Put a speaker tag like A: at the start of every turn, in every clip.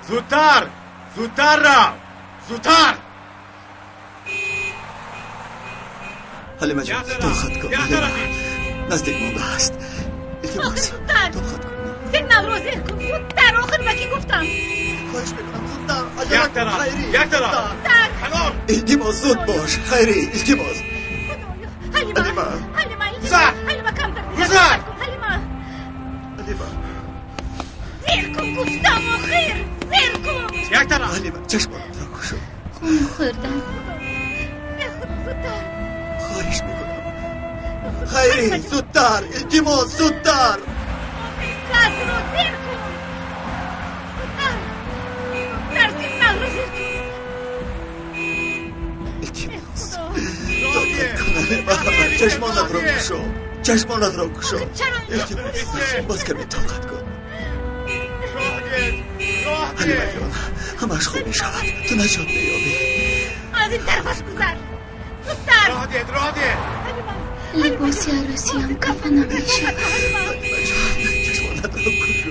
A: زودتر رو زودتر.
B: حلیمه جان طاقت کن. نزدیک مونده هست. التماس طاقت کن.
C: سیگنال رو زیر کن. زودتر آخر وکی گفتم.
B: خواهش میکنم زودتر.
A: یک طرف
B: التماس زود باش. خیری التماس.
C: حلیمه کم در حلیمه زیر کن گفتم آخر. زیر کن.
A: یک طرف.
B: حلیمه چشمانم را کشو.
C: خون خوردم.
B: خواهش میکنم خیری زودتر. التماس زودتر.
C: گاز رو زیر کن. زودتر سیگنال رو زیر کن.
B: التماس طاقت کن حلیمه. چشمانت را کشو. چشمانت را کشو. التماس باز کمی طاقت کن. حلیمه جان همش خوب میشود. تو نجات مییابی.
C: از این طرفش گذر. زودتر.
A: راه ده.
C: لباسی عروسی هم کفنم میشود.
B: چشمانت را کشو.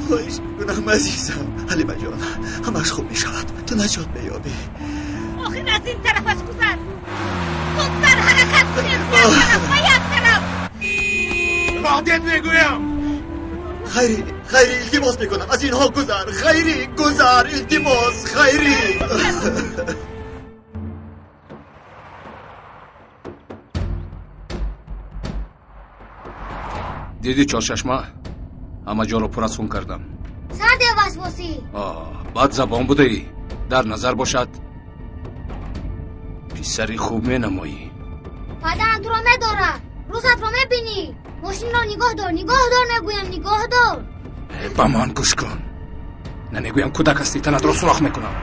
B: خواهش میکنم عزیزم. حلیمه جان همش خوب میشود. تو نجات مییابی.
C: آخر از این طرفش گذر. زودتر حرکت کنید. یک طرف و یک طرف.
A: راه ده میگویم.
B: خیری التماس میکنم از اینها گذر. خیری گذر. التماس خیری.
D: دیدی چارششمه همه جا رو پر از خون کردم.
E: سرد وسواسی.
D: بعد زبان بوده ای. در نظر باشد پسری خوب می نمایی.
E: بدنت رو میداره. روزت رو میبینی. ماشین رو نگاه دار نگویم نگاه دار.
D: با من گوش کن. نه نگویم کودک هستی تنت رو سراخ میکنم.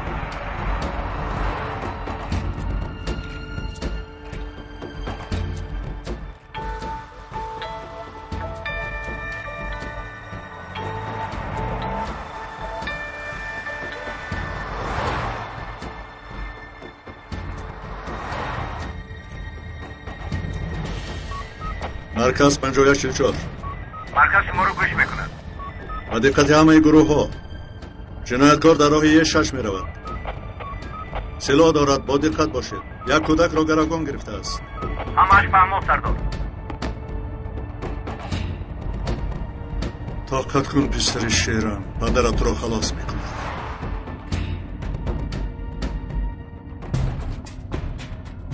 B: مرکز 5144.
F: مرکز شما رو گوش میکنند.
B: با دقت همه گروه ها. جنایتکار در راه 6 می رود. سلاح دارد. با دقت باشید. یک کودک را گروگان گرفته است.
F: همش فهمم سردار.
B: طاقت کن پسر شیرم. پدرت را خلاص میکنم.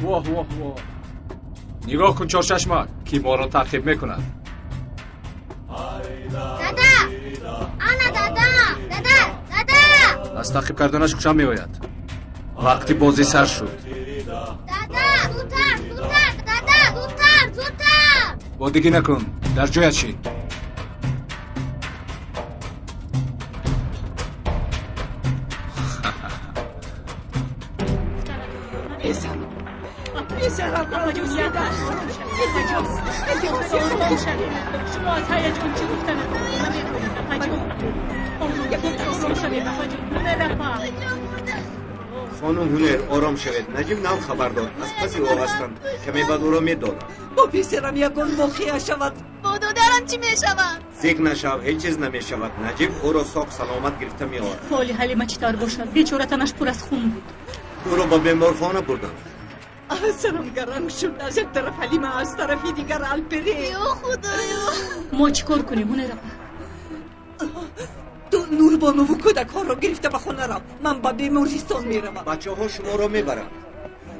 D: واه نگاه کن چارششمه کی ما را تعقیب میکند.
E: دادا
D: از تعقیب کردنش خوشم میآید. وقتی بازی سر شد.
E: دادا زودتر.
D: بادگی نکن. در جایت شی.
C: پسرم شما از هیجان چی گفتن؟
A: خانم هنر آرام شوید. نجیب نام خبر داد. از پسی او هستند. کمی بعد او را میدارم.
G: با پسرم یکان واقعه شود.
C: با دادرم چی میشود؟
A: فکر نشو هیچ چیز نمیشود. نجیب او را ساق سلامت گرفته میآورد.
C: حالی حلیمه چطور باشد؟ بیچاره تنش پر از خون بود.
A: او را به بیمارخانه بردند.
G: سرم گرم شد. از یک طرف حلیمه از طرفی دیگر الپری.
C: یا خدایا ما چیکار کنیم هنر؟
G: تو نوربانو و کودک ها را گرفته به خانه رو. من به بیمارستان میروم.
A: بچه ها شما را میبرند.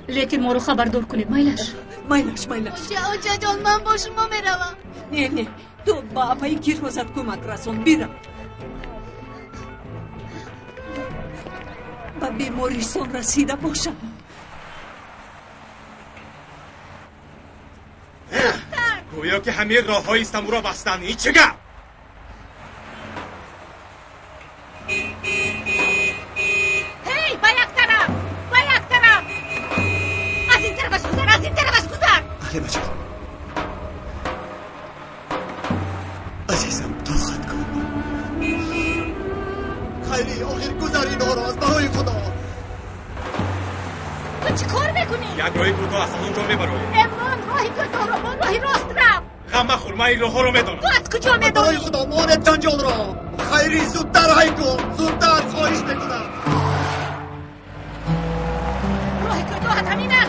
C: لیکن ما رو خبردار کنید. مایلش
E: اوچه جان من با شما میروم.
G: نه تو با اپایی که روزت کمک رسون بیرم. به بیمارستان رسیده باشم.
A: گویا که همه راه های استمو را بستن. این چه گفت؟
C: هی با یک طرف از این طرفش گذر.
B: حلیمه جان عزیزم طاقت کن. خیلی آخر گذر اینها را از برای خدا.
C: تو چی کار میکنی؟
A: یک راهی کوتاه از اونجا میبرم.
C: امران راهی کوتاه رو با راهی راست رفت.
A: غم مخور من این راه رو میدونم.
C: تو از کجا
B: برای
C: میدونی؟
B: خدا مامانت جان جان را خیری زودتر هی کن زودتر خواهش میکنم.
C: راه کجا همینه؟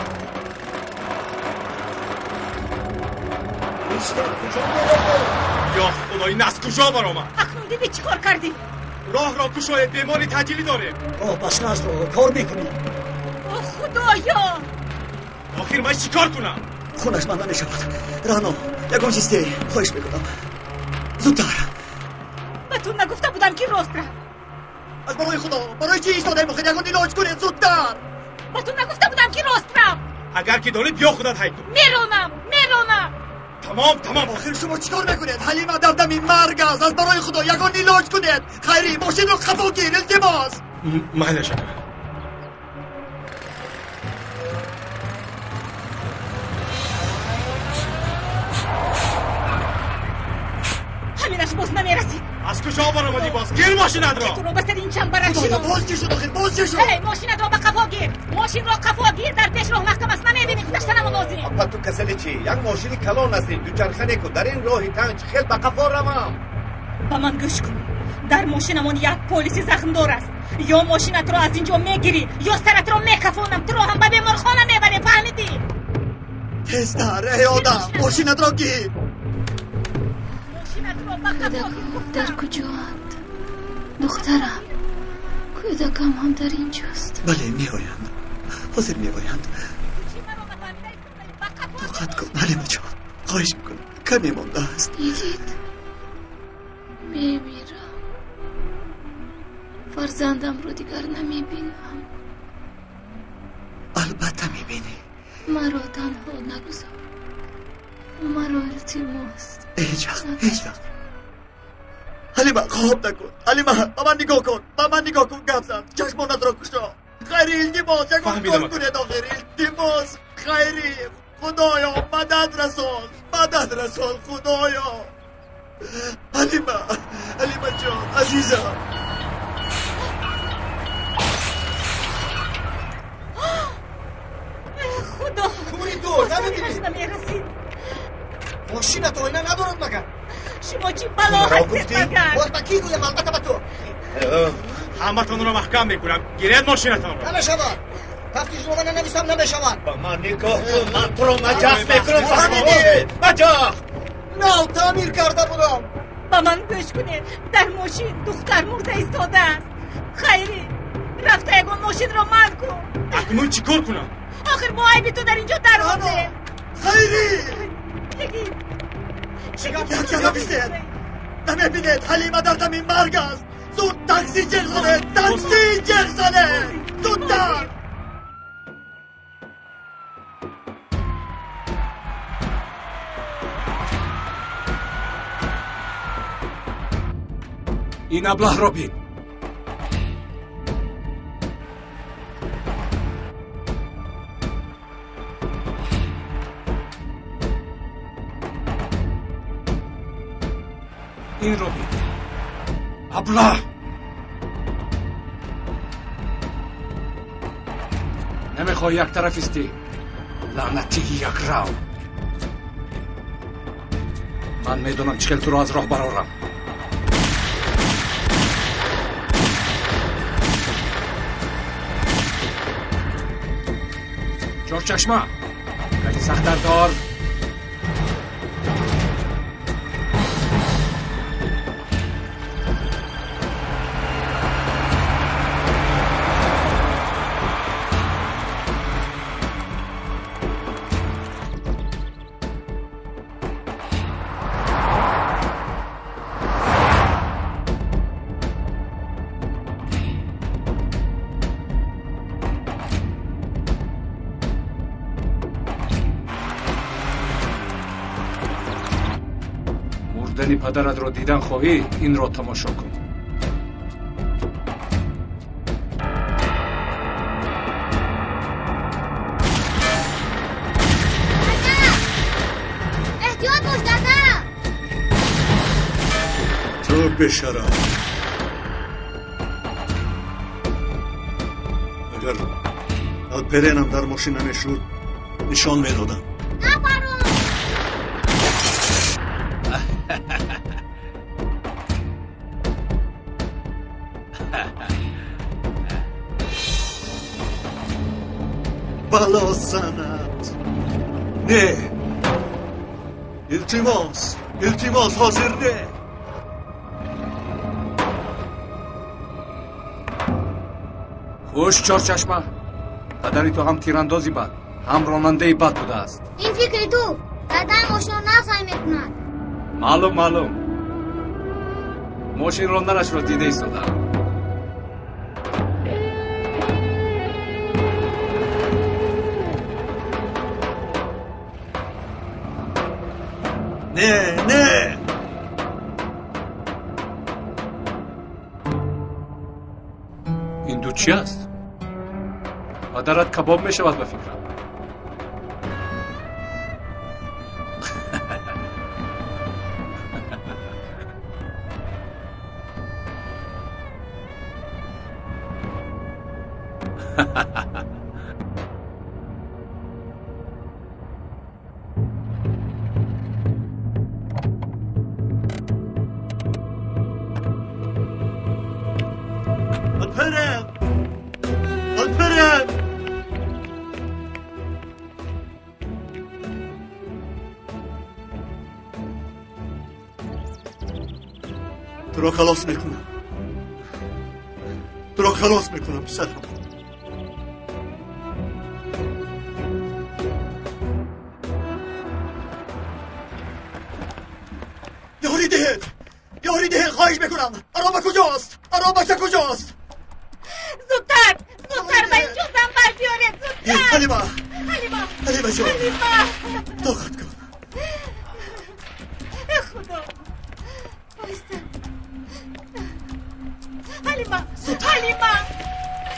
A: یا خدایی این از کجا برآمد؟
C: اکنون دیدی چی کار کردی؟
A: راه را گشاید بیماری تجلی داره.
B: بس ناز رو کار میکنیم.
C: اوه خدایا.
A: آخر من چی کار کنم؟
B: خونش من نمیشود. رانو یکم چیستی خواهش میکنم زودتر.
C: به تو نگفته بودم که راست رفت.
B: از برای خدا برای چی ایستاده میخواید یکم علاج کنید زودتر.
C: به تو نگفته بودم که راست رفت.
A: اگر که داره بیا خودت هی کن.
C: میرونم.
A: تمام.
B: آخر شما چیکار میکنید؟ حلیمه در دم مرگ است. از برای خدا یکم علاج کنید. خیری ماشین رو خفا گیر التماس.
A: مهلش کن.
C: همینش باز نمیرسید.
A: از کجا برآمدی باز؟ گیر ماشینت
C: تو
A: را.
C: رو بسر این چند برش
B: خدایا
C: شد.
B: باز چی شد آخر باز چی شد؟
C: هی ماشینت رو به قفا گیر. ماشین رو قفا گیر در پیش راه محکم است نمیبینی گذشتنمو نازی.
A: اپا تو کسل چی؟ یک ماشین کلان هستی دوچرخه کو در این راهی تنگ خیل به قفا روم.
C: با من گوش کن. در ماشینمون یک پلیسی زخم دار است. یا ماشینت رو از اینجا میگیری یا سرت رو میکفونم. تو رو هم به بیمارخانه میبری. فهمیدی؟
B: تستر ای آدم ماشینت را گیر.
C: ماشینت رو به قفا گیر.
H: در کجاست؟ دخترم کودکم هم در اینجاست.
B: بله میآیند حاضر میآیند. طاقت کن حلیمه جان خواهش میکنم کمی مانده است.
H: دیدید؟ میمیرم. فرزندم رو دیگر نمیبینم.
B: البته میبینی.
H: مرا تنها نگذار. مرا التماس.
B: هیچ وقت حلیمه خواب نکن. حلیمه با من نگاه کن گپ زن چشمانت را کشا. خیری التماس یک کار کنید آخر التماس. خیری خدایا مدد رسول خدایا. حلیمه جان عزیزم.
C: خدا
B: کوری دور
C: نمیبینی؟ نمیرسید.
B: ماشینت آینه ندارد مگر؟
C: شما چی بلا هستید مگر؟
B: باز با کی گویم البته با تو.
A: همتون رو محکم میکنم گیرید ماشینتان رو.
B: نمیشود تفتیش رو من ننویسم نمیشود.
A: با من نگاه کن من تو رو مجاز میکنم. مجاز
B: نه تعمیر کرده بودم.
C: با من گوش کنید. در ماشین دختر مرده ایستاده است. خیری رفته یکون ماشین رو من کن.
A: اکنون چی کار کنم؟
C: آخر ما عیبی تو در اینجا در آمده.
B: خیری
C: یکی
B: یک جا بیستید نمیبینید حلیمه در دم مرگ است. زود تاکسی جر زنه زودتر.
D: این ابله را بین. این رو بین. ابله نمیخوای یک طرف استی؟ لعنتی یک رو. من میدونم چکل تو رو از راه برارم. چور چشمه کلی سختر دار. مردن پدرت رو دیدن خواهی این رو تماشا کن.
E: احتیاط باش دادا.
B: تو بشرم اگر الپرینم در ماشین نمیشود نشان میدادم.
E: نپرو.
B: بلا سند نه التماس حاضر نه
D: خوش چارچشمه پدری تو هم تیراندازی بد هم راننده بد بوده است.
E: این فکری تو دادن ماشین رو نقصای میکنن.
D: معلوم ماشین راندنش را دیده ایستادم.
B: نه
D: این دو چی است؟ پدرت کباب می شود به فکرم.
B: الپرم تو را خلاص میکنم پسرم. یاری دهید خواهش میکنم. آرامش کجاست؟
C: زودتر به اینجا زنبر بیارید زودتر.
B: حلیمه جان
C: حلیمه
B: طاقت کن.
C: خدا بایسته. حلیمه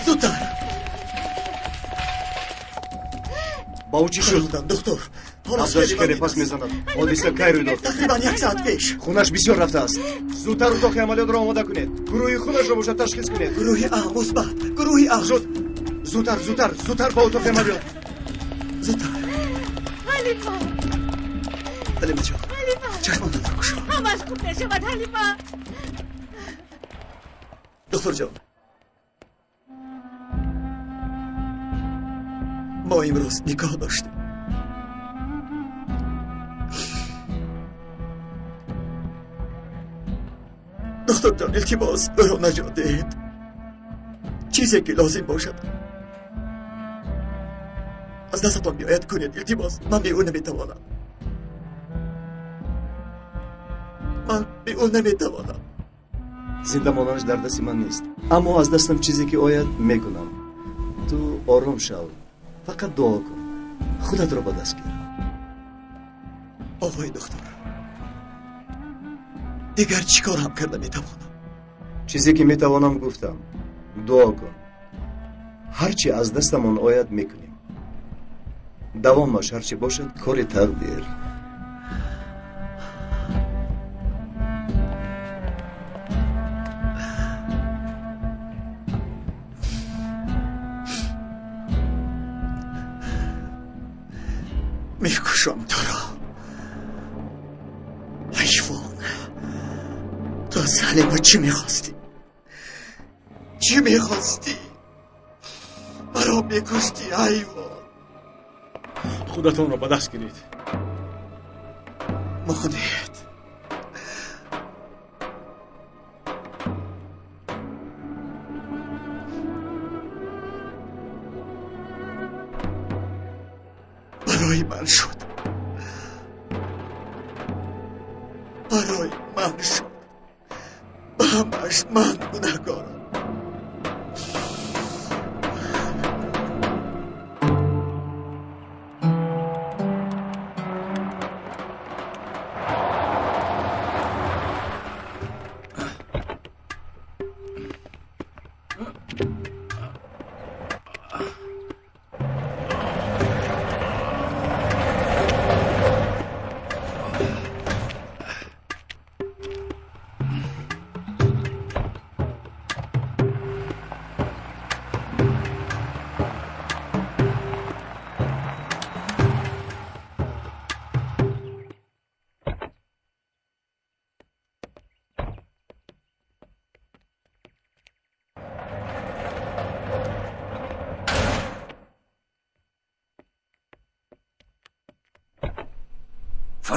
B: زودتر
A: با او چی شد؟
B: دکتر
A: افزایش که نفس میزند. حادثه کی روی داد؟
B: تقریبا 1 ساعت پیش.
A: خونش بسیار رفته است. زودتر اتاق عملیات را آماده کنید. گروهی خونش را باید تشخیص کنید.
B: گروهی A مثبت. گروهی A.
A: زودتر با اتاق عملیات.
B: زودتر. حلیمه جان چشمانت را گشا.
C: همش خوب نشود حلیمه.
B: دکتر جان ما امروز نکاح داشتیم. دکتر جان التماس او را نجات دهید. چیزی که لازم باشد از دستتان بیاید کنید. التماس من به او نمیتوانم.
A: زنده ماندنش در دست من نیست، اما از دستم چیزی که آید میکنم. تو آرام شو، فقط دعا کن، خودت را به دست گیر.
B: آقای دکتر دیگر چیکار هم کرده میتوانم؟
A: چیزی که میتوانم گفتم. دعا کن، هرچی از دستمون آید میکنیم. دوامش هرچی باشد کار تقدیر.
B: میکشم تو را حیوان. تو از حلیمه چی میخواستی؟ مرا میکشتی حیوان.
D: خودتون را به دست گیرید.
B: مانید برای من شد. به همش من گناهکارم.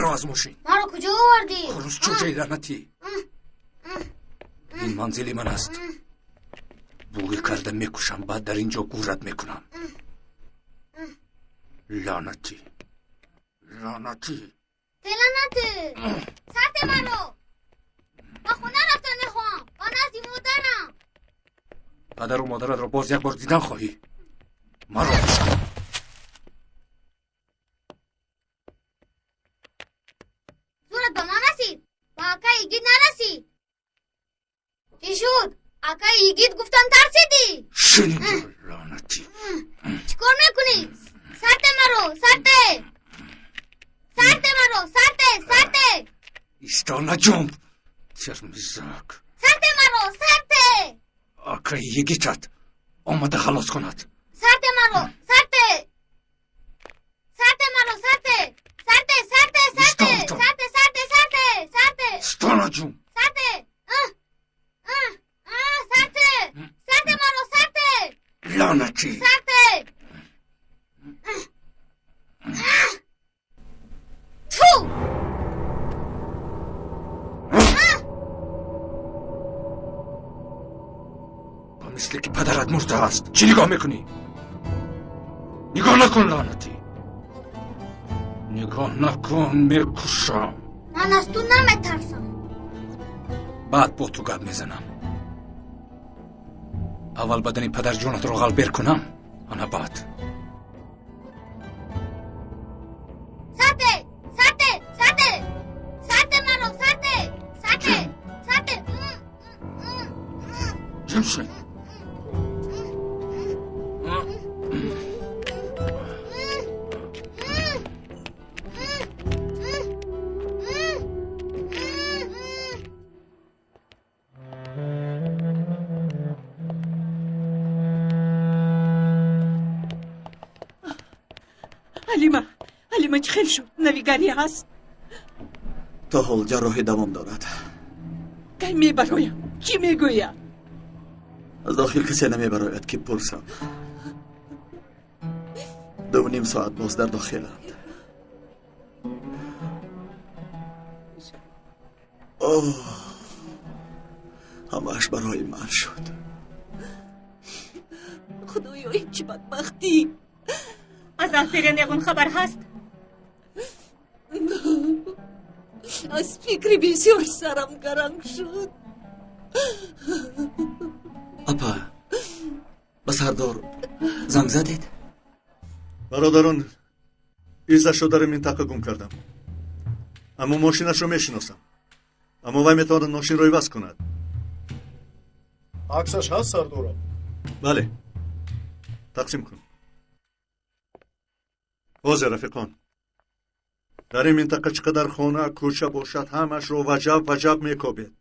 D: مرا از ماشین.
E: مرا کجا آوردی؟
D: خروس چوجه لعنتی. این منزلی من است. بوی کرده میکشم بعد در اینجا گورت میکنم. لعنتی
E: لعنتی سرت مرا با خونه رفتن نخواهم با نزدی مادرم.
D: پدر و مادرت را باز یک بار دیدن خواهی. مرا بشم.
E: زورت به ما نسید با اکا ایگید نرسید. چی شد؟ اکا ایگید گفتم ترسیدی.
D: شنیدی لعنتی.
E: چیکار میکنی؟ سرت مرا سرت مرا سرت
D: ایستا نجنب ترمزاک.
E: سرت مرا سرت
D: آکای یگیتت آمده خلاص کند.
E: سرت مرا سرت مرا سرت
D: ایستا نجنب.
E: سرت مرا سرت
D: لعنتی.
E: تو
D: با مثل که پدرت مرده است چی نگاه میکنی؟ نگاه نکن لعنتی. نگاه نکن میکشم.
E: من از تو نمیترسم.
D: بعد با تو گپ میزنم. اول بدن پدر جونت رو غلبیر کنم آن بعد. جمشن
G: حلیمه چه خیل شد؟ نویگری هست؟
B: تا حال جراحی دوام دارد.
G: کی میبرایم؟ چی میگویم؟
B: از داخل کسی نمیبراید که پرسم. 2.5 ساعت باز در داخلند. همه‌اش برای من شد.
G: خدایا این چی بدبختی.
C: از آفرین یکون خبر هست؟
G: از فکری بسیار سرم گرم شد.
B: اپا به سردار زنگ زدید؟ برادران ایزش رو در منطقه گم کردم، اما ماشینش رو میشناسم. اما وای میتواند ماشین رو عوض کند.
I: عکسش هست سردارم؟
B: بله، تقسیم کن. واضح رفیقان، در این منطقه چقدر خانه کوچه باشد همش رو وجب میکوبید.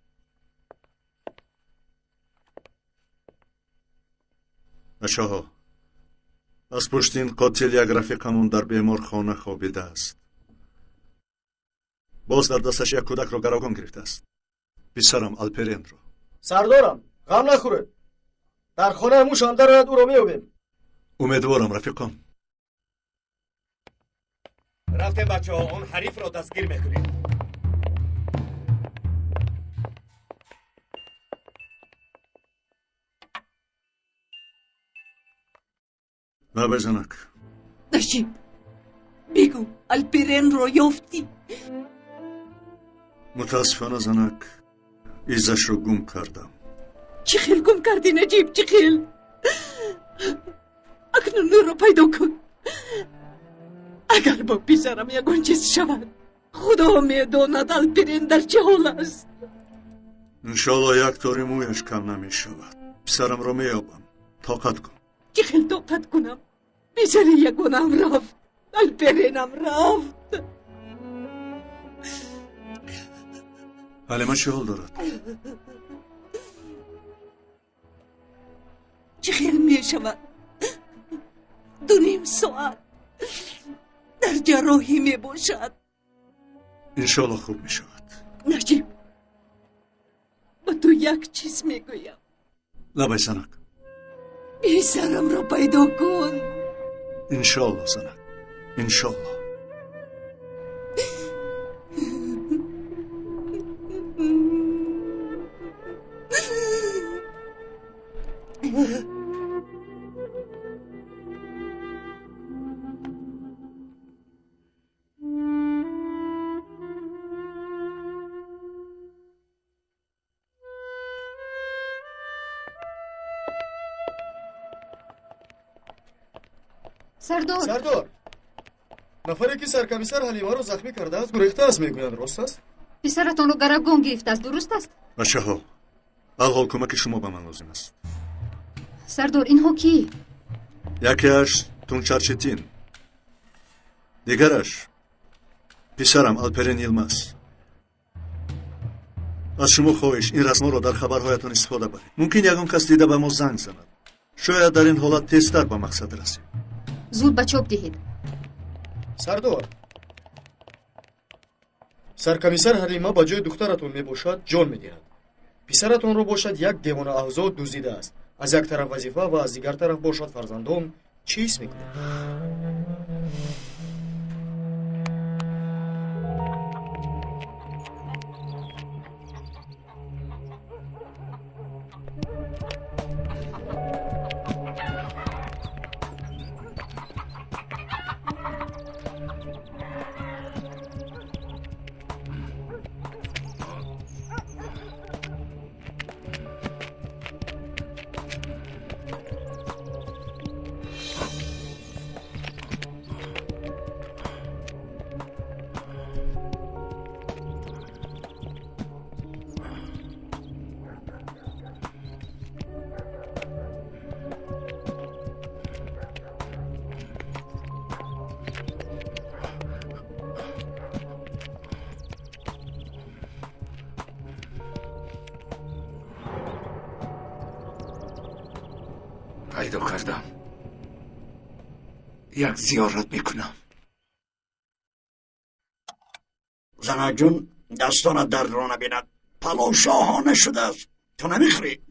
B: بچه ها، از پشت این قاتل یک رفیقمون در بیمار خانه خوابیده است. باز در دستش یک کودک رو گروگان گرفته است. پسرم آلپرین رو.
I: سردارم غم نخوره، در خانه موشان دارد او رو میوبیم.
B: امیدوارم رفیقان.
F: رفتیم بچه ها، اون حریف رو دستگیر میکنیم.
B: بابا زنک
G: نجیب بگو آلپرین رو یافتی؟
B: متاسفانه زنک ایزش رو گم کردم.
G: چی خیل گم کردی نجیب؟ چی خیل؟ اکنون نور رو پیدا کن. اگر با پسرم یکون چیز شود خدا میداند آلپرین در چه حال است.
B: انشالله یک طوری مویش کم نمی شود. پسرم رو میابم. طاقت کن.
G: چی خیل طاقت کنم؟ پسر یکونم رفت، آلپرینم رفت.
B: حلیمه چه حال دارد؟
G: چه خیل می شود 2.5 ساعت در جراحی می باشد.
B: انشالله خوب می شود.
G: نجیب با تو یک چیز می گویم.
B: لبای زنک
G: پسرم را پیدا کن.
B: انشالله زنک، انشالله.
I: سردار نفری که سرکمیسر حلیمه رو زخمی کرده است گریخته است میگویند راست است؟
G: پسرتان رو گروگان گرفته است درست است؟
B: بچه ها الحال کمک شما به من لازم است.
G: سردار اینها کی؟
B: یکیش تونچارچتین، دیگرش پسرم الپرین یلماز. از شما خواهش این رسما رو در خبرهایتان استفاده برید. ممکن یگان کس دیده به ما زنگ زند. شاید در این حالت تیزتر به مقصد رسیم.
G: زود به چوب دهید.
I: سردار سرکمیسر حلیمه با جای دخترتون میباشد جان میدهد. پسرتون رو باشد یک دیوانه آزاد دزدیده است. از یک طرف وظیفه و از دیگر طرف باشد فرزندان چیز میکنه؟
D: پیدا کردم. یک زیارت میکنم.
J: زنک جون دستانت درد رو نبیند. پلو شاهانه شده است. تو نمیخوری؟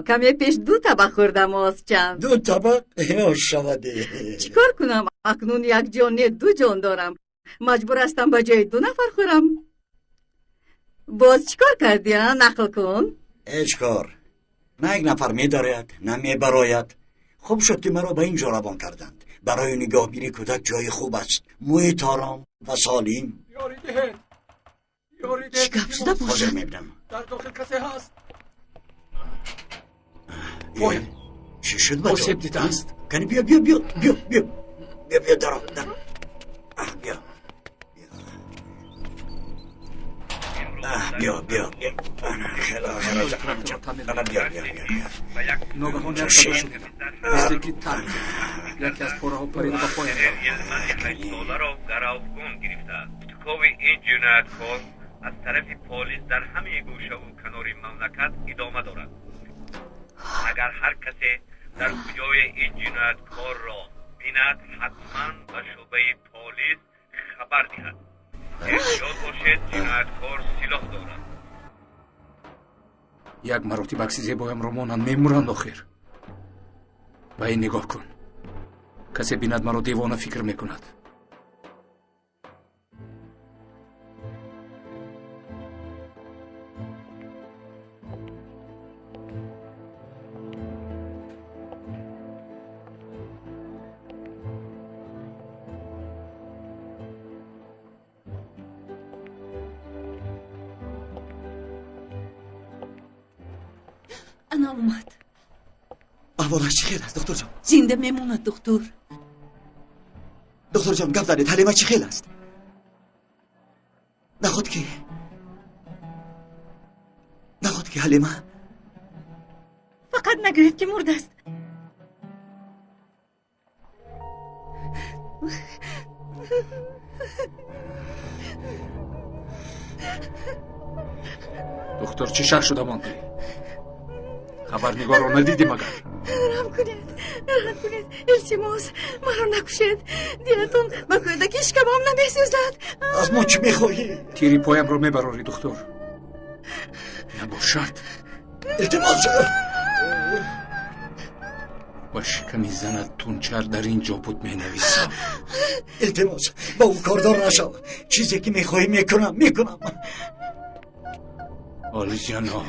G: کمی پیش 2 طبق خوردم از چند.
J: 2 طبق؟ یا شوده.
G: چیکار کنم؟ اکنون یک جان نه 2 جان دارم. مجبور هستم به جای 2 نفر خورم. باز چیکار کردی؟ نقل کن.
J: هیچ کار. نه یک نفر میدارد نه میبراید. خوب شد که مرا به اینجا روان کردند. برای نگاه بینی کودک جای خوب است. محیط آرام و سالم.
D: یاری دهید. یاری دهید.
G: چی گپ شده باشه؟
J: حاضر میبینم.
D: در داخل کسی هست؟
J: چی شد بچه؟
D: آسیب دیده است.
J: کنی بیا درا بیا
D: ناگهان یک صدا شد. مثل که تن یکی از پاره ها پرید با پایم
F: را گراوگون گرفته. کوی این جنایتکار از طرف پلیس در همه گوشه و کنار مملکت ادامه دارد. اگر هر کسی در کجای این جنایتکار را بیند حتما به شعبه پلیس خبر دهد. احتیاط باشید جنایتکار سلاح دارد.
D: یک مراتب عکس زیبایم را مانند میمورند آخر. به این نگاه کن. کسی بیند مرا دیوانه فکر میکند.
G: انا اومد.
A: احوالش چی خیر است دکتر جان؟
G: زنده میموند دکتر.
A: دکتر جان گپ دارید حلیمه چی خیر است؟ نخود که حلیمه
C: فقط نگوید که مرده است.
D: دکتر چی شک شده ماندی؟ خبرنگار رو ندیدی مگر؟
G: رحم کنید التماس مرا نکشید. دیلتون با کودک اشکمام نمیسوزد.
J: از ما چی میخواهی؟
D: تیری پایم رو میبراری دکتر. نباشد
J: التماس
D: با شکمی زند تونچر در اینجا بود مینویسم.
J: التماس با اون کاردار نشو. چیزی که میخواهی میکنم.
D: آلی جانا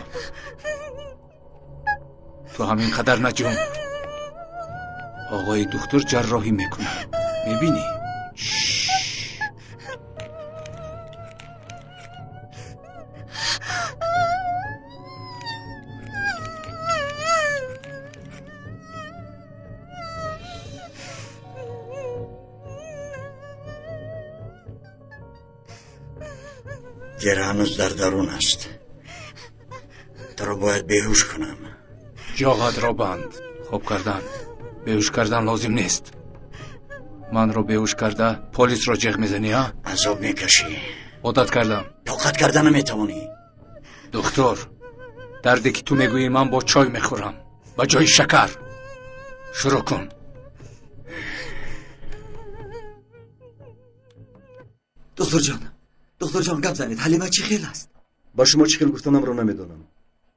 D: تو همین قدر نجوم. آقای دکتر جراحی میکنه. میبینی؟
J: تقدیر هنوز در درون است. تو را باید بیهوش کنم.
D: جاغت را بند. خوب کردن. بیهوش کردن لازم نیست. من رو بیهوش کرده پلیس را جغ میزنی ها؟
J: عذاب میکشی.
D: عادت کردم.
J: طاقت کردن نمیتوانی.
D: دکتر، دردی که تو میگویی من با چای میخورم با جای شکر. شروع کن.
B: دکتر جان گپ زنید. حلیمه چی خیل است؟
A: با شما چی خیل گفتنم رو نمیدونم.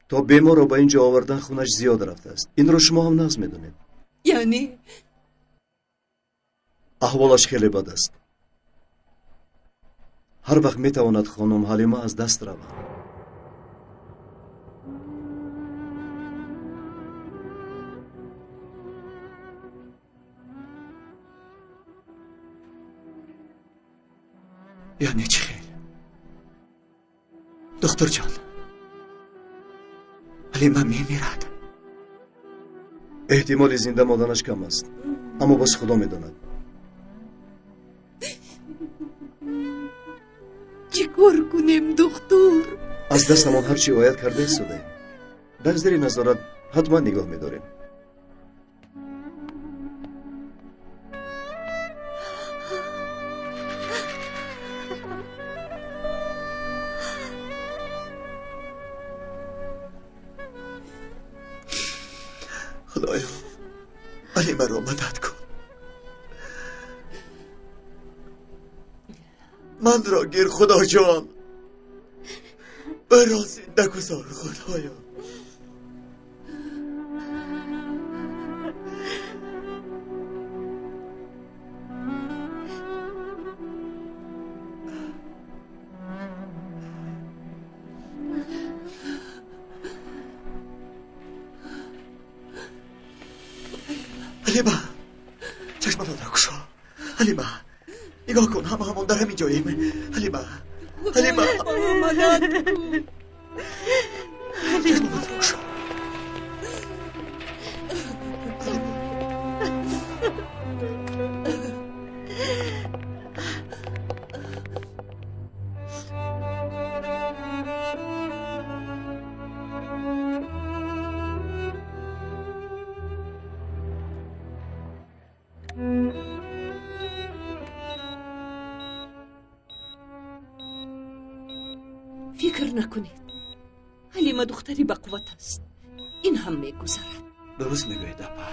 A: تا بیمار رو با اینجا آوردن خونش زیاد رفته است. این رو شما هم ناز میدونید.
G: یعنی
A: احوالش خیلی بد است. هر وقت میتواند خانم حلیمه از دست رود.
B: یعنی چی خیل؟ دکتر جان، حلیمه میمیرد.
A: احتمال زنده ماندنش کم است، اما بس خدا میداند.
G: چی کار کنیم دکتر؟
A: از دستمان هرچی باید کرده ایستاده. در زیر نظارت حتما نگاه میداریم.
B: خدایا حلیمه را مدد کن. من را گیر خدا جان. برا زنده گذار خدایا. حلیمه چشمت را گشا. حلیمه نگاه کن، همون در همین جاییم. حلیمه چشمت را گشا.
G: فکر نکنید. حلیمه دختری با قوت است. این هم میگذرد.
B: درست میگوید اپا.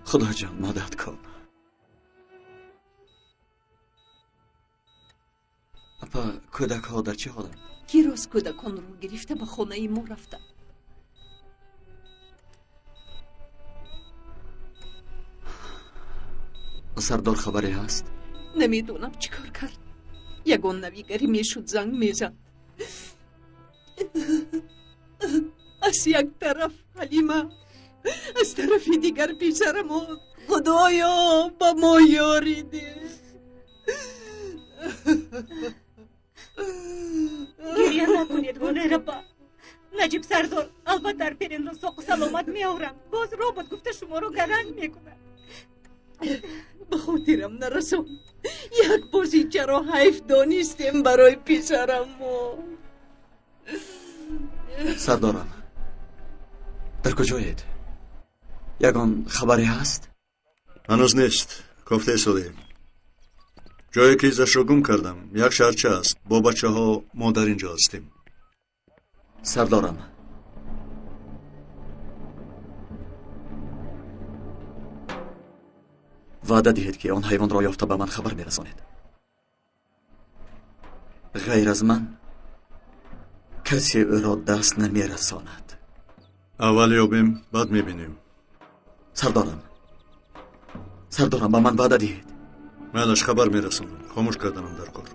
B: خدا جان مدد کن. اپا کودک ها در چه حالند؟
G: کیروز کودکان رو گرفته به خانه ما رفته.
B: سردار خبری هست؟
G: نمیدونم چیکار کرد. یگان نویگری میشد زنگ میزد. از یک طرف حلیمه، از طرف دیگر پسر ما. خدایا با ما یاری ده.
C: گریه نکنید گونه ربا. نجیب سردار البته در پیرین رو ساق سلامت می آورم. باز رابط گفته شما رو گرنگ میکنه.
G: به خاطرم نرسون. یک بازی چرا حیف دانستیم برای پسرم ما.
B: سردارم در کجایید؟ یگان خبری هست؟
A: هنوز نیست. گفته ایستاده. جایی که ایزش رو گم کردم یک شهرچه است. با بچه ها ما در اینجا هستیم.
B: سردارم وعده دهید که آن حیوان را یافته به من خبر میرسانید. غیر از من کسی او را دست نمیرساند.
A: اول یابیم بعد میبینیم.
B: سردارم به من وعده دهید.
A: منش خبر میرسونم. خاموش کردنم در کار.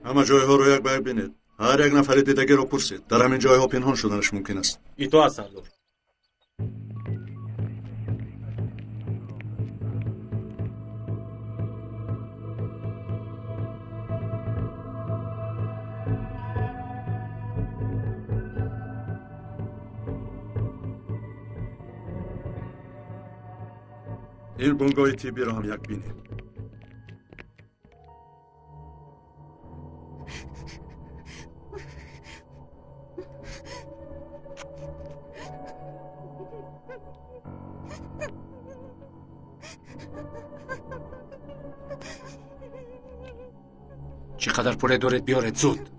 A: همه جای ها رو یک به یک بینید.
K: هر یک نفر دیدگی رو پرسید. در همین جایها پنهان شدنش ممکن است.
I: اطاعت سردار.
K: این بنگاه تیبی رو هم یک بینیم.
D: چقدر پوله دارید بیارید زود.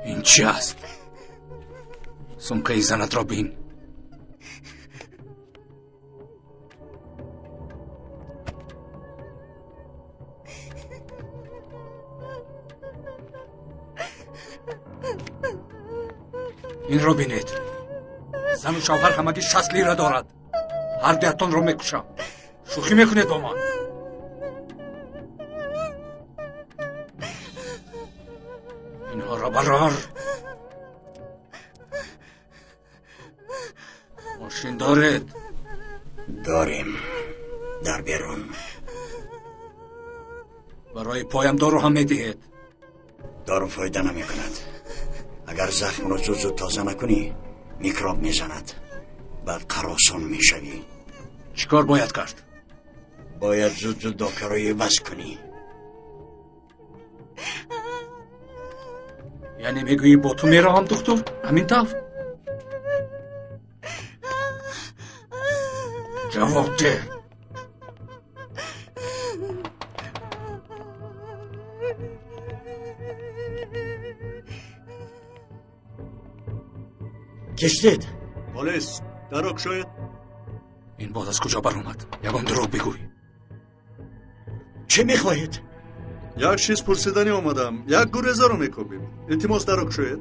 D: این چی است؟ سمکه زنت را بین. این را بینید. زن و شوهر همگی 60 لیره دارد. هر 10 تن را میکشم. شوخی میکنید با من؟ اینها را برار. ماشین دارید؟
J: داریم. در بیرون.
D: برای پایم دارو هم میدهید؟
J: دارو فایده نمی کند. اگر زخم رو زود تازه نکنی میکروب میزند. بعد قراسان میشوی.
D: چیکار باید کرد؟
J: باید زود دکترای بس کنی.
D: یعنی میگویی با تو میروم دکتر؟ همین طور؟ جواب ده.
J: کشتید؟
K: پلیس دروغ شاید؟
D: این باز از کجا بر اومد؟ یگان دروغ بگوی.
J: چه میخواهید؟
K: یک چیز پرسیدنی آمدم. یک گریزه رو میکوبیم. التماس دروغ شاید؟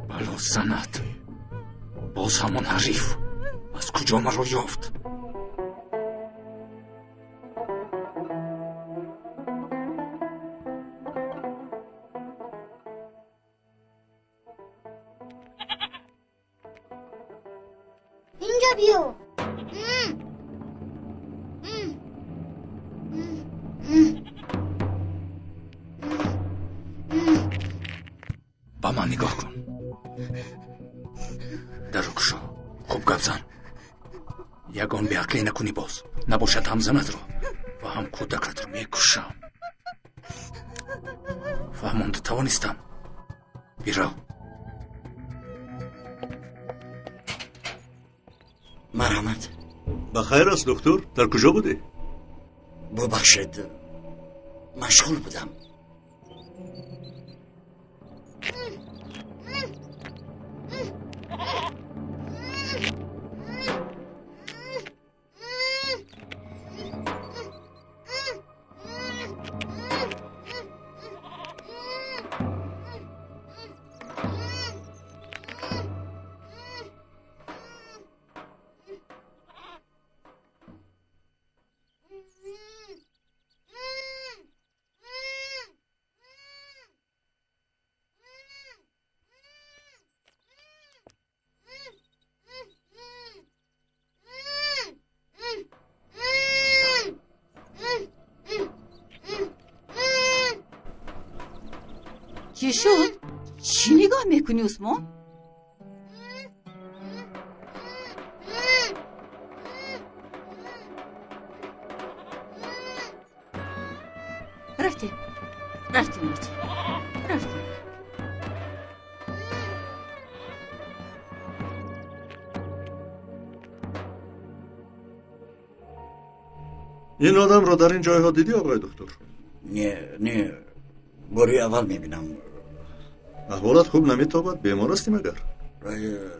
D: بلا زند. باز همون حریف. از کجا مرا یافت؟
E: اینجا بیو.
D: با من نگاه کن. درو کشو. خوب گپ زن. یگان به عقلی نکنی باز. نباشد هم زند رو و هم کودکت رو میکشم. فهمانده توانستم. بیرو.
J: مرحمت.
K: بخیر است دکتر. در کجا بودی؟
J: ببخشید مشغول بودم.
G: چی شد؟ چی نگاه میکنی عثمان؟ رفتیم
K: این آدم را در این جایها دیدی آقای دکتر؟
J: نه باری اول میبینم.
K: احوالت خوب نمیتابد؟ بیمار هستی مگر؟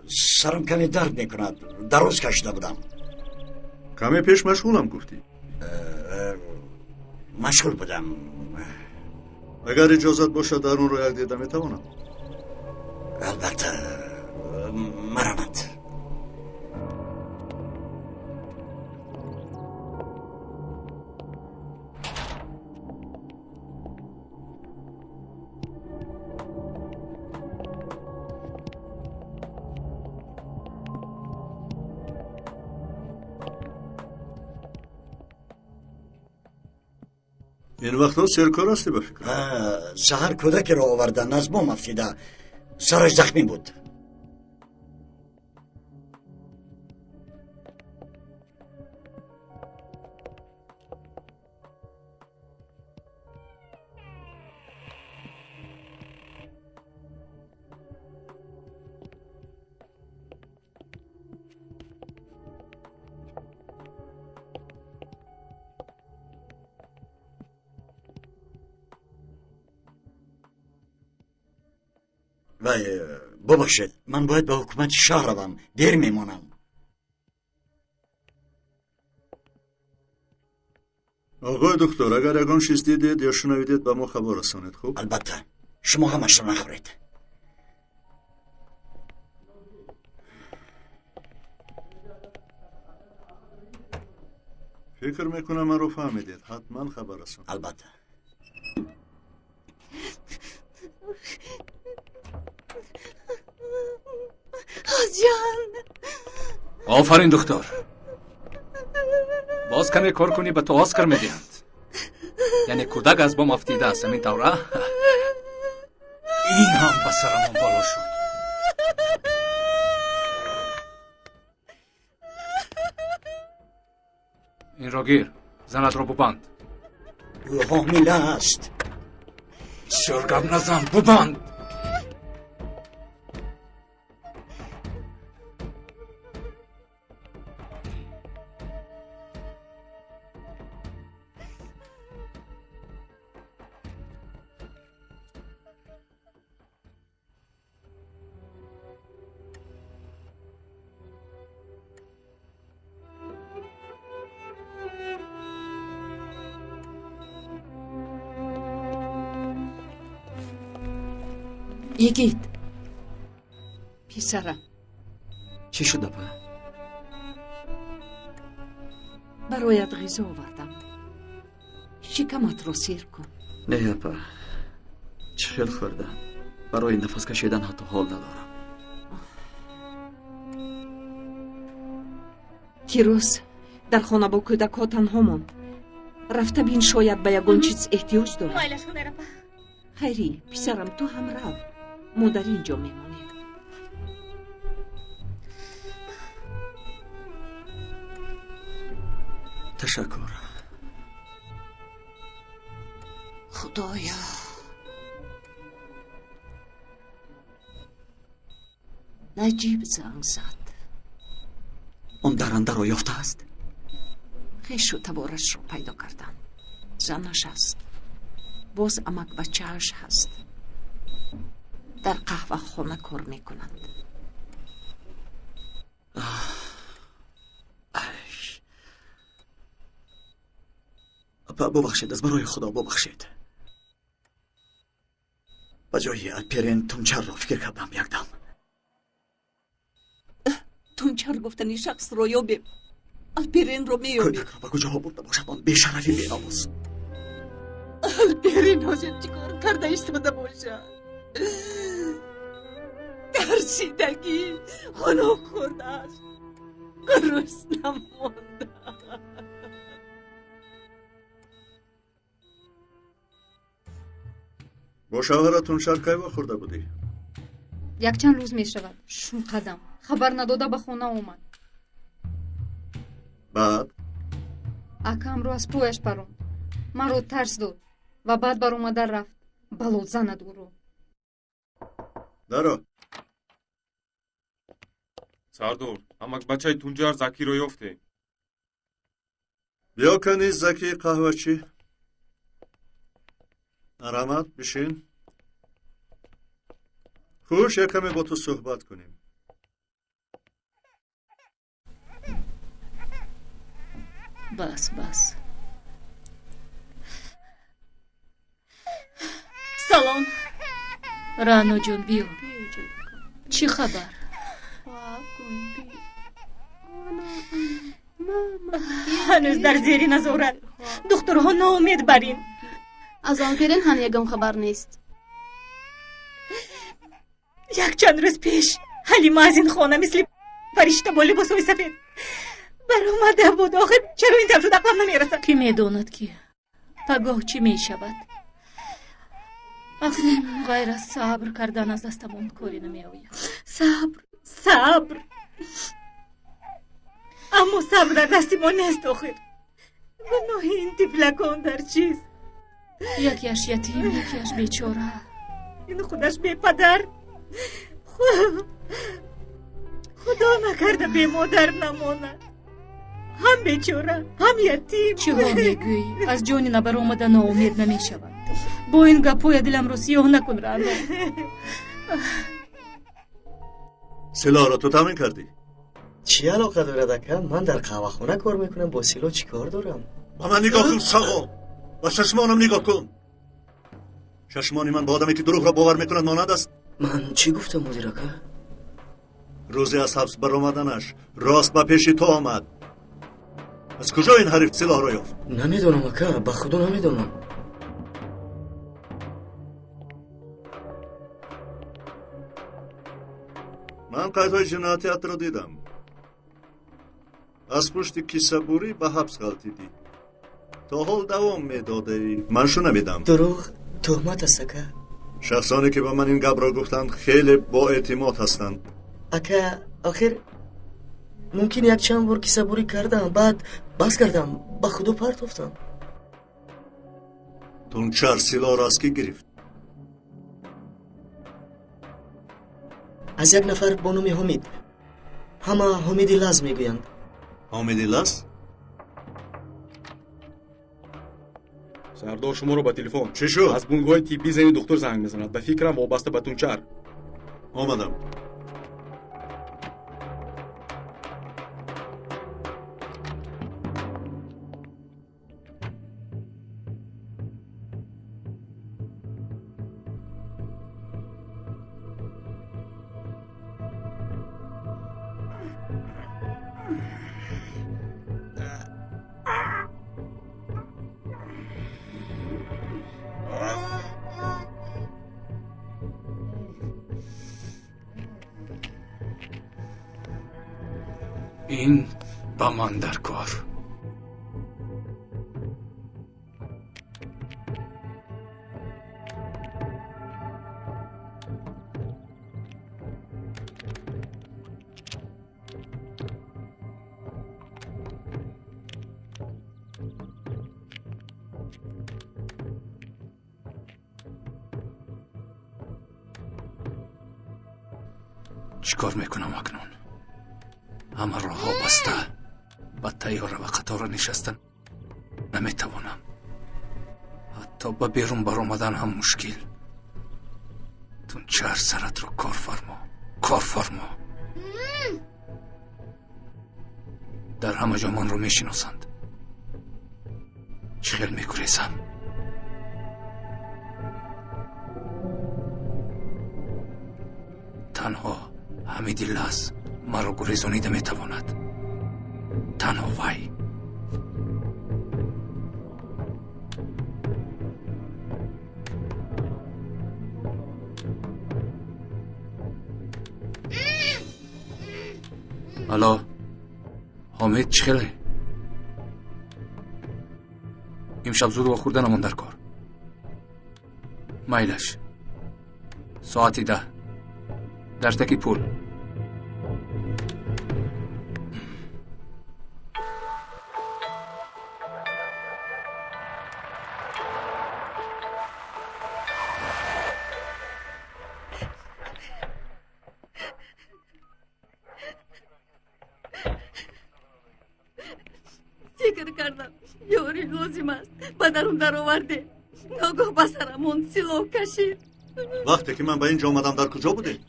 J: سرم کمی درد میکند. دراز کشیده بودم.
K: کمی پیش مشغولم گفتی.
J: مشغول بودم.
K: اگر اجازت باشد در اون رو دیدم میتوانم؟
J: البته. مرحمت.
K: این وقتا سرکار هستی به فکر؟
J: سهر کودک را آوردن از بام افتیده، سرش زخمی بود. ببخشید، من باید به حکومت شهر روم، دیر میمانم.
K: آقای دکتر، اگر یگان چیز دیدید یا شنویدید به ما خبر رسانید. خوب؟
J: البته. شما همش را نخورید.
K: فکر میکنم من رو فهمیدید. حتما خبر رسان.
J: البته.
C: آزیان.
D: آفرین دکتر. باز کمی کار کنی به تو آسکر میدهند. یعنی کودک از بام افتیده است، همین طوره؟ این هم به سرمون بالا شد. این را گیر، زنت را ببند.
J: او حامله است.
D: شرگم نزن، ببند.
G: یگید پسرم،
L: چی شد اپا؟
G: برایت غذا آوردم، شکمت رو سیر کن.
L: نه اپا، چخیل خوردم. برای نفس کشیدن حتی حال ندارم.
G: کیروس در خانه با کودک ها تنها ماند. رفته بین، شاید به یگان چیز احتیاج دارد.
C: مایلش کن در اپا.
G: خیری پسرم، تو هم رو، ما در اینجا میمانیم.
L: تشکر.
G: خدایا. نجیب زنگ زد.
L: اون درنده را یافته است؟
G: خیش و تبارش رو پیدا کردن. زنش است. باز امک بچهش هست. در قهوه خانه کار میکنند.
L: ببخشید، از برای خدا ببخشید. به جای الپرین تونچر را فکر کردم یک دم.
G: تونچر گفتنی شخص رو یابیم، الپرین رو میابیم.
L: کودک را به کجا برده باشد؟ آن بیشرفی بیناموس.
G: الپرین حاجب چیکار کرده ایستاده باشد؟ ترسیدگی خانه خورده است. گرسنه مانده.
K: با شوهرتون شرکای و خورده بودی؟
M: یک چند روز می شود. شون قدم خبر نداده به خانه اومد.
K: بعد؟
M: اکم رو از پویش پرون. من رو ترس داد و بعد بر اومده رفت. بلو زند او رو.
K: درو.
N: سردار، امک بچه تونجر زکی رو یافته.
K: بیا کنی زکی قهوه چی؟ رحمت بشین. خوش یکمی با تو صحبت کنیم.
H: بس
C: سلام.
H: رانا جون بیو. چی خبر؟
C: هنوز در زیر نظارت. دخترها ناامید برین.
O: از آن پیرین هم یکم خبر نیست.
C: یک چند روز پیش حلیمه از این خانه مثل فرشته با لباسای سفید برآمده بود. آخر چرا این طرف شد عقلم نمیرسد.
H: کی میداند که پگاه چی میشود؟ اکنون غیر از صبر کردن از دستمون کاری نمیآید.
C: صبر اما صبر در دست ما نیست. آخر گناه این طفلکان در چیست؟
H: یکیش یتیم یکیش بیچاره.
C: این خودش بی پدر. خدا نکرده بی مادر نماند. هم بیچاره هم یتیم.
H: چه ها میگویی؟ از جانی نبر آمده ناامید نمیشود. با این گپوی دلم رو سیاه نکن رانا.
K: سلا را تو تامین کردی؟
I: چی علاقه داره دکم؟ من در قهوه خونه کار میکنم. با سیلا چی کار دارم؟
K: با من نگاه کن ساقو. با چشمانم نگاه کن. چشمانی من با آدمی که دروغ را باور میکند مانند است.
I: من چی گفتم مدیر اکا؟
K: روزی از حبس برآمدنش راست به پیش تو آمد. از کجا این حریف سلاح را یافت؟
I: نمیدونم اکا، به خدا نمیدونم.
K: من قیدهای جنایتیت را دیدم. از پشت کیسه بوری به حبس غلطیدی. تا حال دوام میدادی. من شو نمیدم.
I: دروغ تهمت است اکا.
K: شخصانی که به من این گپ را گفتند خیلی با اعتماد هستند.
I: اکا آخر ممکن یک چند بار کیسه بوری کردم بعد بس کردم به خدا پرتافتم.
K: تونچر سلاح را از کی گرفت؟
I: از یک نفر با نام حمید. همه حمید لز میگویند.
K: حمید لز؟
N: سردار شما رو با تلفن.
K: چی شد؟
N: از بنگاه تیپی زنی دکتر زنگ میزند. به فکرم وابسته به تونچر.
K: آمدم.
D: این با من در کار. چیکار میکنم اکنون؟ همه راه ها بسته. با تیاره و قطار نشستن نمیتوانم. حتی به بیرون برآمدن هم مشکل. تونچر سرت رو کار فرما. در همه جا من رو میشناسند. چه خیل میگریزم. تنها حمید لز مرا گریزانیده میتواند. تنها وی. الو حمید چی خیلی؟ امشب زود خوردن همون در کار. مایلش ساعتی 10 در تکی پول.
O: فکر کردم یاری لازم است با درون در آورده. ناگاه بسرمون سلاح کشید.
K: وقتی که من به اینجا آمدم در کجا بودی؟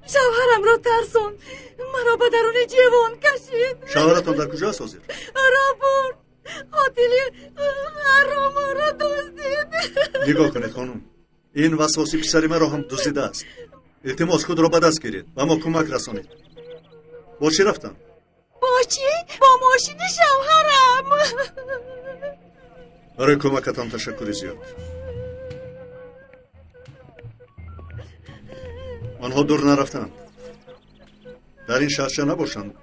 O: شوهرم را ترسون مرا به درون جوان کشید.
K: شوهرتان در کجا است حاضر؟
O: را برد قاتلی حرام را دزدید.
K: نگاه کنید خانم، این وسواسی پسر مرا هم دزدیده است. التماس خود را به دست گیرید و ما کمک رسانید. با چی رفتم؟
O: با چی؟ با ماشین شوهرم.
K: برای کمکتان تشکر زیاد. آنها دور نرفتند. در این شهرچه نباشند،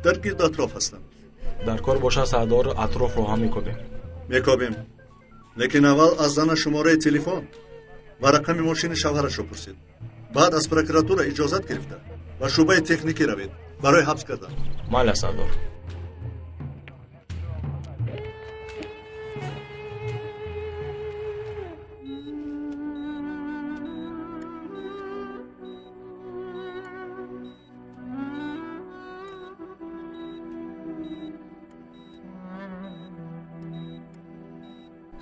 K: در گرد اطراف هستند.
P: در کار باشه سردار اطراف رو هم
K: میکابیم. لیکن اول از زن شماره تلفن و رقم ماشین شوهرش رو پرسید. بعد از پروکراتور اجازت گرفته و شعبه تکنیکی روید برای حبس کردن.
P: مالا سردار.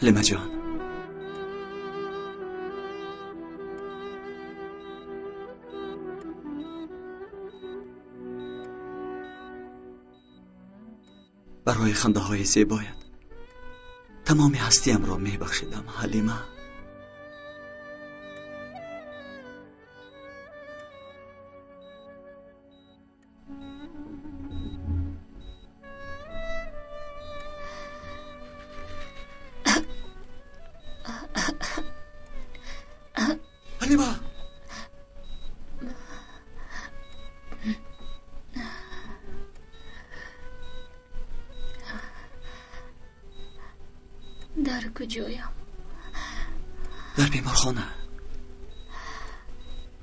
L: لیما جان، برای خنده های زیبایت تمام هستیم را می بخشیدم حلیمه. حلیمه،
Q: در کجایم؟
L: در بیمارخانه.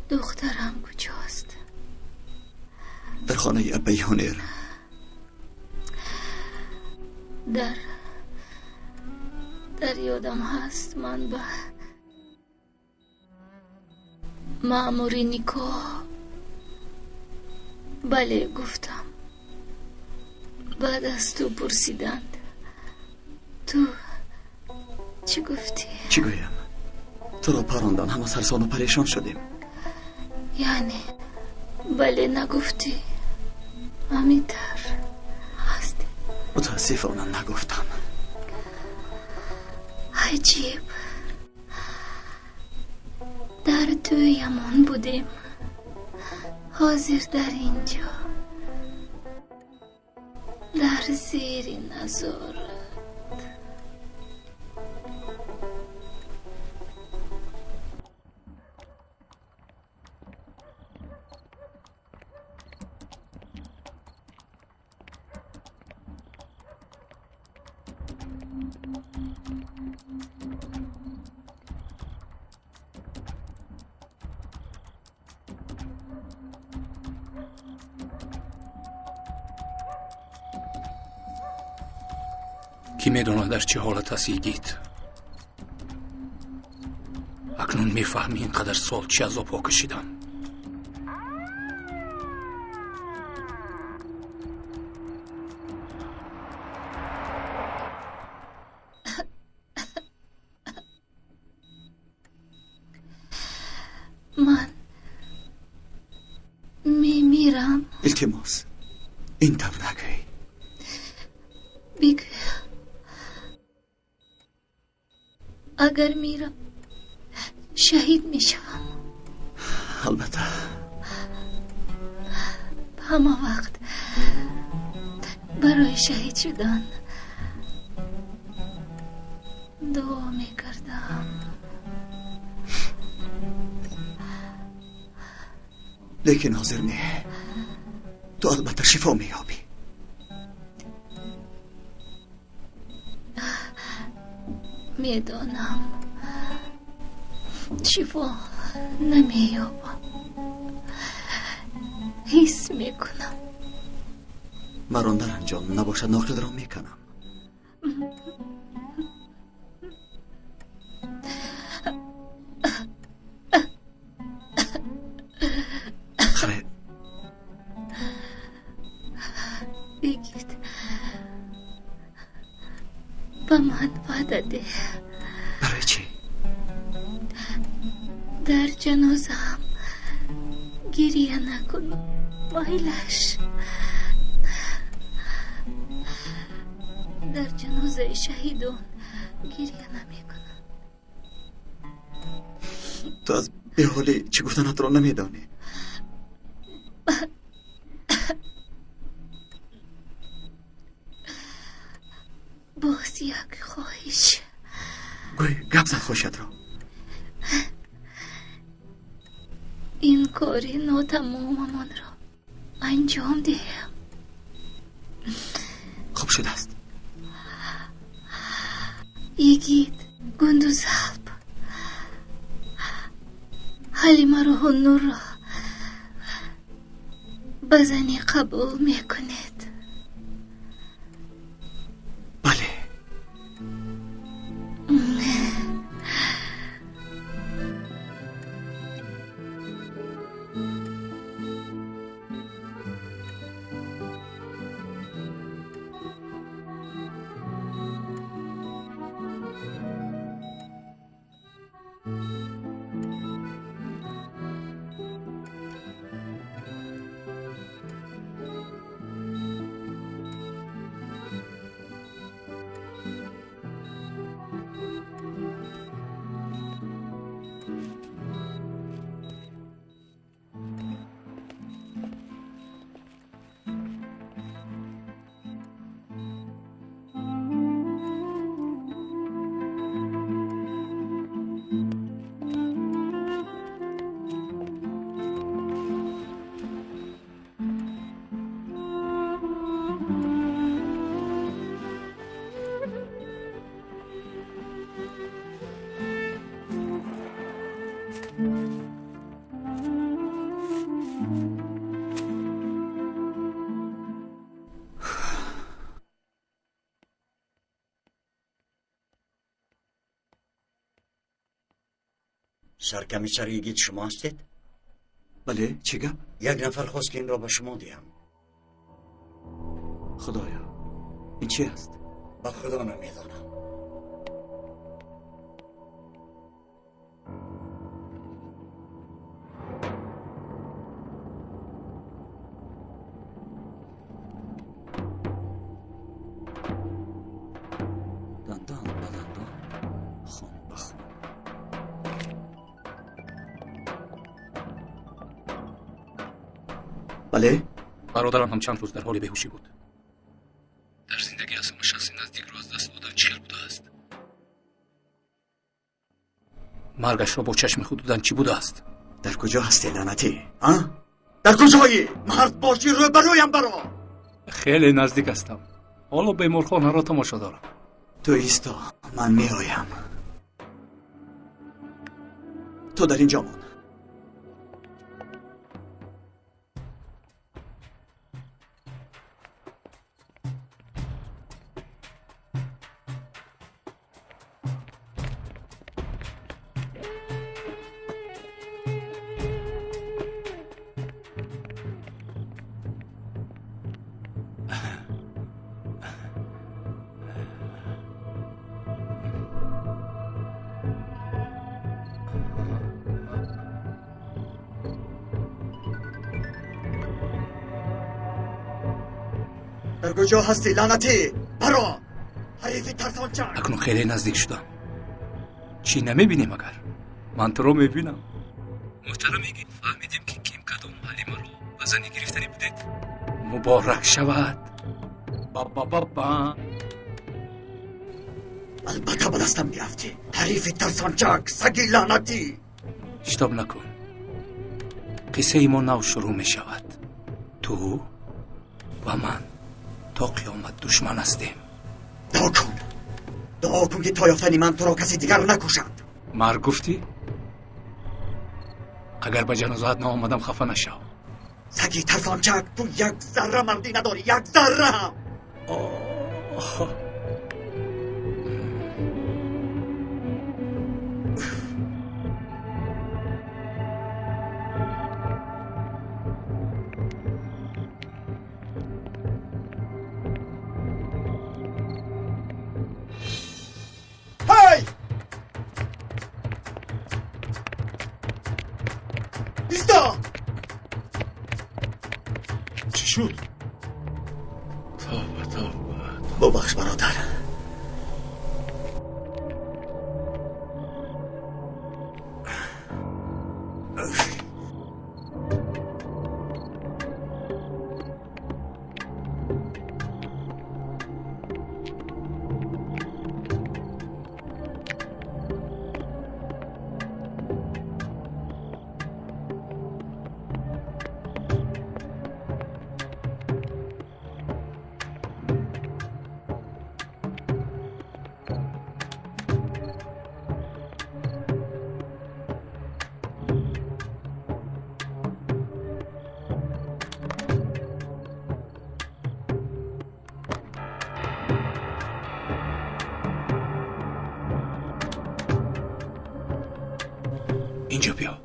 Q: دخترم کجاست؟
L: در خانه ابی هنر.
Q: در یادم هست من به مأموری نکاح بله گفتم. بعد از تو پرسیدند. تو چی گفتی؟
L: چی گویم؟ تو را پراندن، همه سرسان و پریشان شدیم.
Q: یعنی بله نگفتی؟ امیتر هستی؟
L: متاسفانه نگفتم.
Q: عجیب. در تویمان بودیم، حاضر در اینجا، در زیر نظارت.
D: کی میدونه در چه حالت هست یگید؟ اکنون میفهمی اینقدر سال چی عذاب ها کشیدم.
Q: من میمیرم.
L: التماس این طور نگوی.
Q: بگو. اگر میرم شهید میشم.
L: البته
Q: همه وقت برای شهید شدن دعا میکردم.
L: لیکن حاضر نه. تو البته شفا میابی.
Q: میدانم شفا نمیابم. حس میکنم.
L: مران در انجام نباشد ناقل را میکنم. خیر
Q: بگید به من وعده ده.
L: برای چی؟
Q: در جنازه هم گریه نکنم. مایلش در جنازه شهیدان گریه نمیکنم.
I: تو از به حالی چی گفتنت را نمیدانی.
Q: باز یک خواهش.
I: گوی گپ زد خوشت را.
Q: این کاری ناتماممان را انجام دهم.
I: خوب شده است.
Q: یگید گندوز حلب حلیمه را هنور را بزنی قبول میکنید.
I: بله.
J: سرکمیسر یگید شما هستید؟
I: بله، چی گپ؟
J: یک نفر خواست که این را به شما دیم.
I: خدایا این چی است؟
J: با خدا نمیدانم.
I: دندان به دندان، خون به خون. بله؟
D: برادرم هم چند روز در حال بیهوشی بود. در زندگی از ما شخصی نزدیک را از دست دادن 40 بوده است. مرگش را با چشم خود دیدن چی بوده است؟
I: در کجا هستی لعنتی؟
B: در کجایی؟ مرد باشی رو برویم برا.
D: خیلی نزدیک هستم. حالا بیمارخانه را تماشا دارم.
I: تو ایستا، من می آیم. تو در اینجا مان.
B: در کجا هستی لعنتی؟ برا حریفی ترسانچک.
D: اکنون خیلی نزدیک شدم. چی نمیبینی مگر؟ من تو رو میبینم. محترم یگید فهمیدیم که کیم کدام حلیمه رو بزنی گرفتنی بودید. مبارک شود. با
B: البته به دستم بیافتی. حریفی ترسانچک، سگی لعنتی.
D: اشتاب نکن. قصه ما نو شروع می شود. تو و من تا قیامت دشمن هستیم.
B: دعا کن که تا یافتنی من تو را کسی دیگر نکشد.
D: مرگ گفتی؟ اگر به جنازت نآمدم خفه نشو.
B: سگی ترسانچک، تو یک ذره مردی نداری، یک ذره هم.
K: چی شد؟
B: ببخش برادر،
D: اینجا بیا.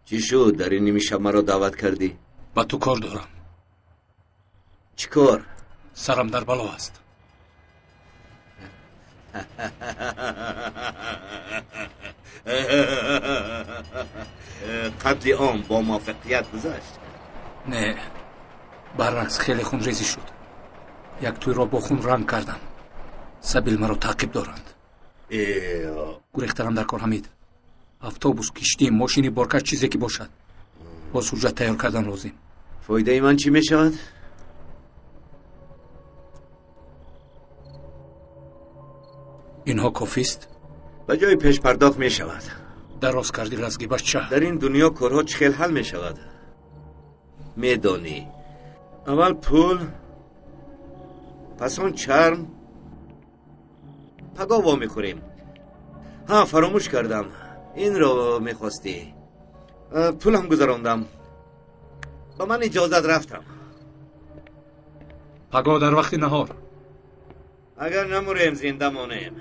A: چی شد؟ در این نیمه شب مرا دعوت کردی؟
D: با تو کار دارم.
A: چی کار؟
D: سرم در بلا است.
A: قتل عام با موفقیت گذشت؟
D: نه، برعکس خیلی خون ریزی شد. یک توی را با خون رنگ کردن. سبیل مرا تعقیب دارند. گریخترم در کار حمید. افطوبوس، کشتی، ماشینی، بارکش، چیزی که باشد. باز حجت تیار کردن لازم.
A: فایده من چی می شود؟
D: اینها کافیست؟
A: به جای پیش پرداخت می شود.
D: دراز کردی لزگی بچه.
A: در این دنیا کارها چخیل حل می شود. می دانی اول پول، پس اون چرم، پگاه وا می خوریم. ها، فراموش کردم، این رو می خواستی. پولم گذراندم، با من اجازت رفتم.
D: پگاه در وقت نهار.
A: اگر نموریم زنده مانیم.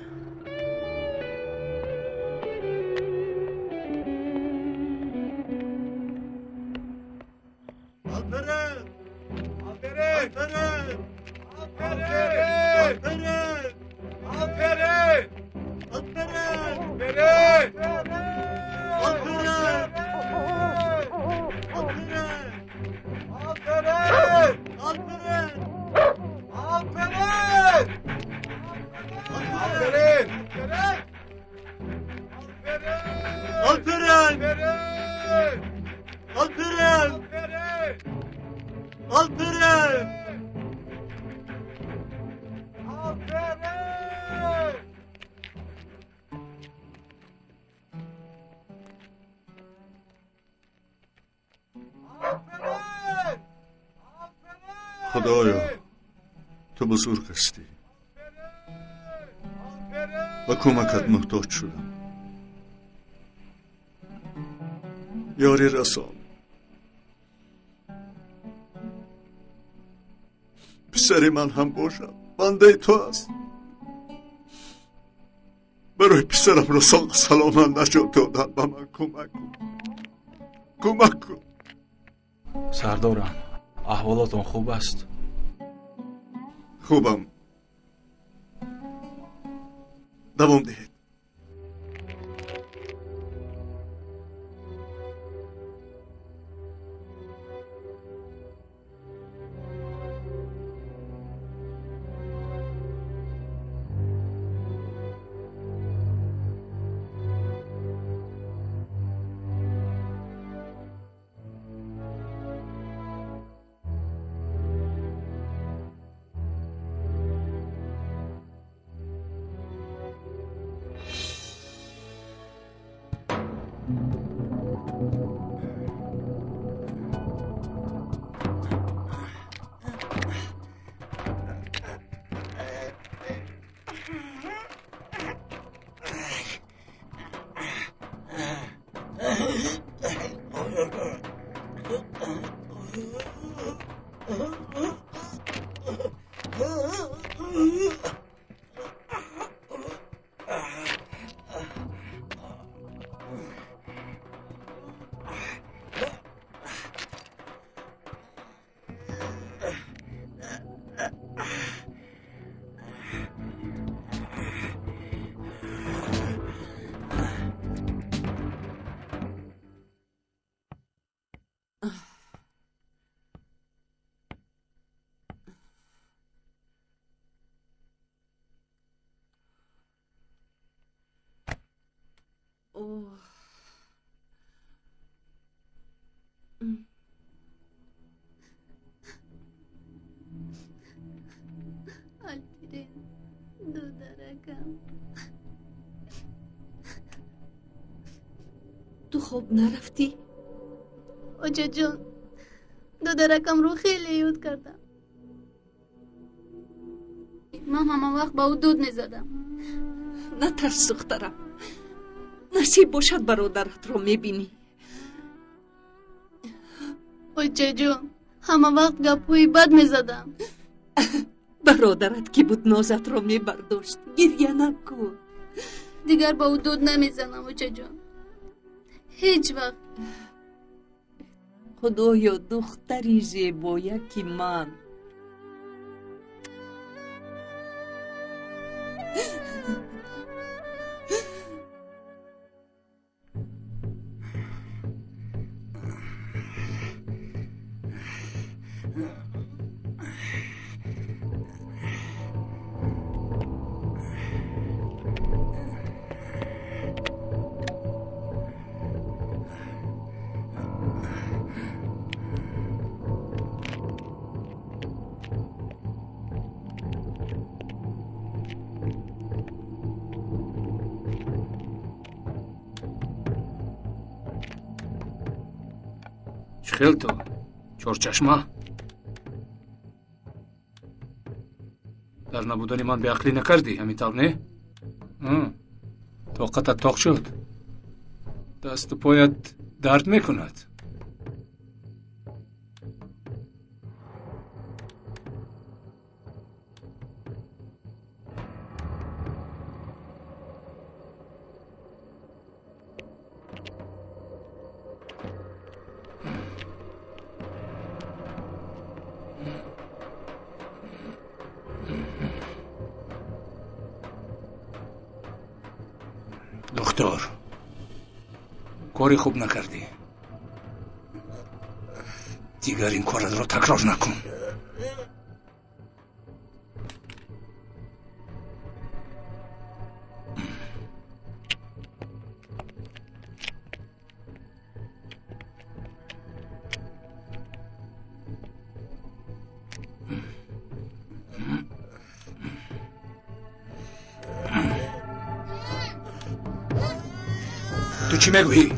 K: خدایا تو بزرگ هستی و کمکت محتاج شدم. یاری رسان. پسر من هم باشد، بنده تو است. برای پسرم را سلامت نجات دادن به من کمک کن.
P: سردارم، احوالاتون خوب است؟
K: خوبم. دوام دهید.
Q: Alpiren, دودرکم.
G: تو خوب نرفتی؟
Q: آجا جان، دودرکم رو خیلی یاد کردم. من همه وقت با او دود میزدم.
G: نترس دخترم، نصیب باشد برادرت رو میبینی.
Q: خوچه جون همه وقت گپوی بد میزدم.
G: برادرت که بود نازت را میبرداشت. گریه نکن.
Q: دیگر با او دود نمیزنم خوچه جون. هیچ وقت.
G: خدایا دختری زیبایی که من.
D: خیل تو چورچشمه در نبودن من به عقلی نکردی همینطور نه؟ طاقتت طاق شد. دست و پایت درد میکند. دکتر کاری خوب نکردی. دیگر این کارت رو تکرار نکن. تو چی میگویی؟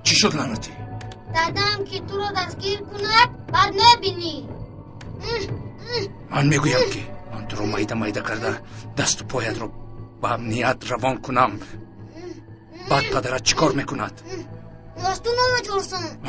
D: چی شد لعنتی؟
E: دادم که تو رو دستگیر کند بعد نبینی.
D: من میگویم که من تو رو مایده کرده دست و پایت رو به امنیت روان کنم. بعد پدرت چی کار میکند؟
E: راستو نمیترسم.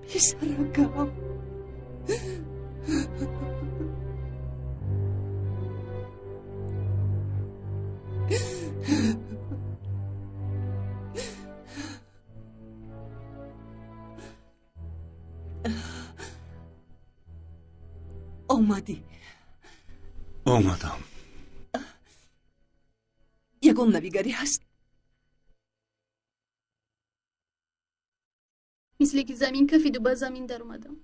G: پسرکم آمدی؟
K: آمدم.
G: یگان نویگری هست؟
Q: مثل که زمین کفید و با زمین در اومدم.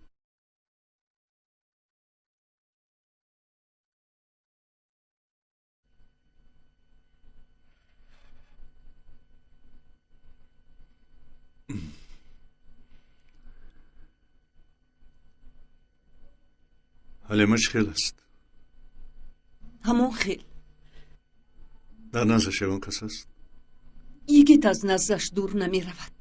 K: حلیمش خیل است.
G: همون خیل.
K: در نزدش یگان کس است؟
G: یکیت از نزدش دور نمی رود.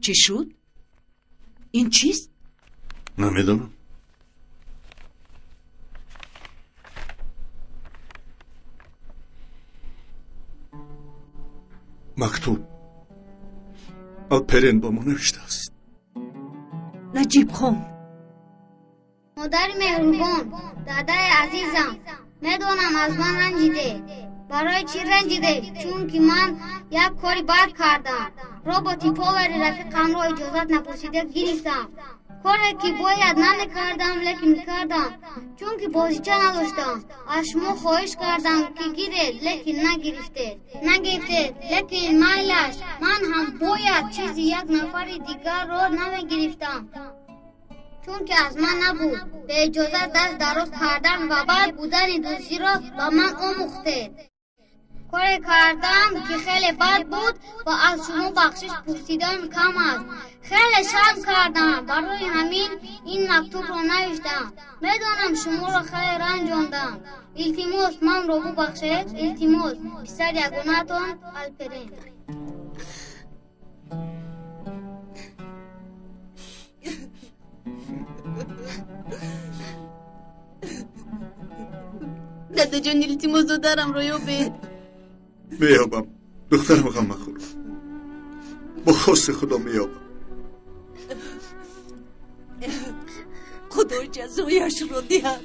G: چی شد؟ این چیست؟
K: نمیدونم. مکتوب آلپرین با ما نوشته است.
G: نجیب خان.
E: مادر مهربان، دادای عزیزم، میدونم از من رنجیده. برای چی رنجیده؟ چون که من یک کاری بد کردم. رابطی پاوری رفیقم رو اجازت نپرسیده گرفتم. کاری که باید نمیکردم لیکن کردم چون که بازیچه نداشتم. از شما خواهش کردم که گیرید لیکن نگرفتید لیکن میلش من هم باید چیزی یک نفر دیگر را نمیگرفتم چون که از من نبود. به اجازه دست دراز کردن و بعد بودن دوستی را با من آموختید. کاری کردم که خیلی بد بود و از شما بخشش پرسیدن کم است. خیلی شرم کردم، برای همین این مکتوب را نوشتم. میدانم شما را خیلی رنجاندم. التماس من را ببخشید. التماس پسر یگانه‌تان الپرین.
Q: دادا جان التماس دارم رو یابید.
K: میابم دخترم غم مخور. با خواست خدا میابم.
G: خدا جزایش رو دهد.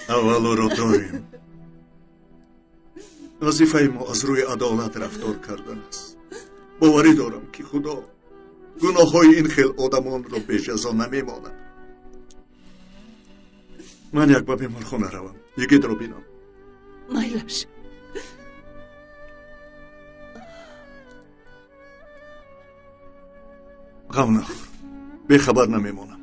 K: اولو رو داریم. وظیفه ما از روی عدالت رفتار کردن است. باوری دارم که خدا گناه های این خیل آدمان رو به جزا نمیماند. من یک به بیمارخانه روم. یگید رو بینم.
G: میلش
K: غم نخور. به خبر نمیمانم.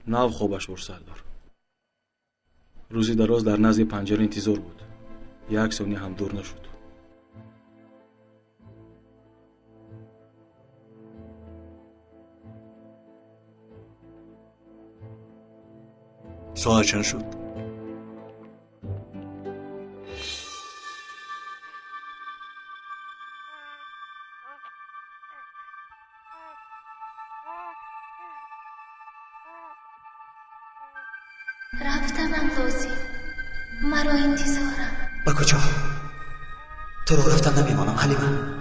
P: نو خوابش بر سردار. روزی دراز در نزد پنجره انتظار بود. یک ثانیه هم دور نشد.
K: ساعت چند شد؟
Q: رفتنم لازم. مرا انتظارم.
J: با کجا؟ تو رو رفتن نمیمانم حلیمه.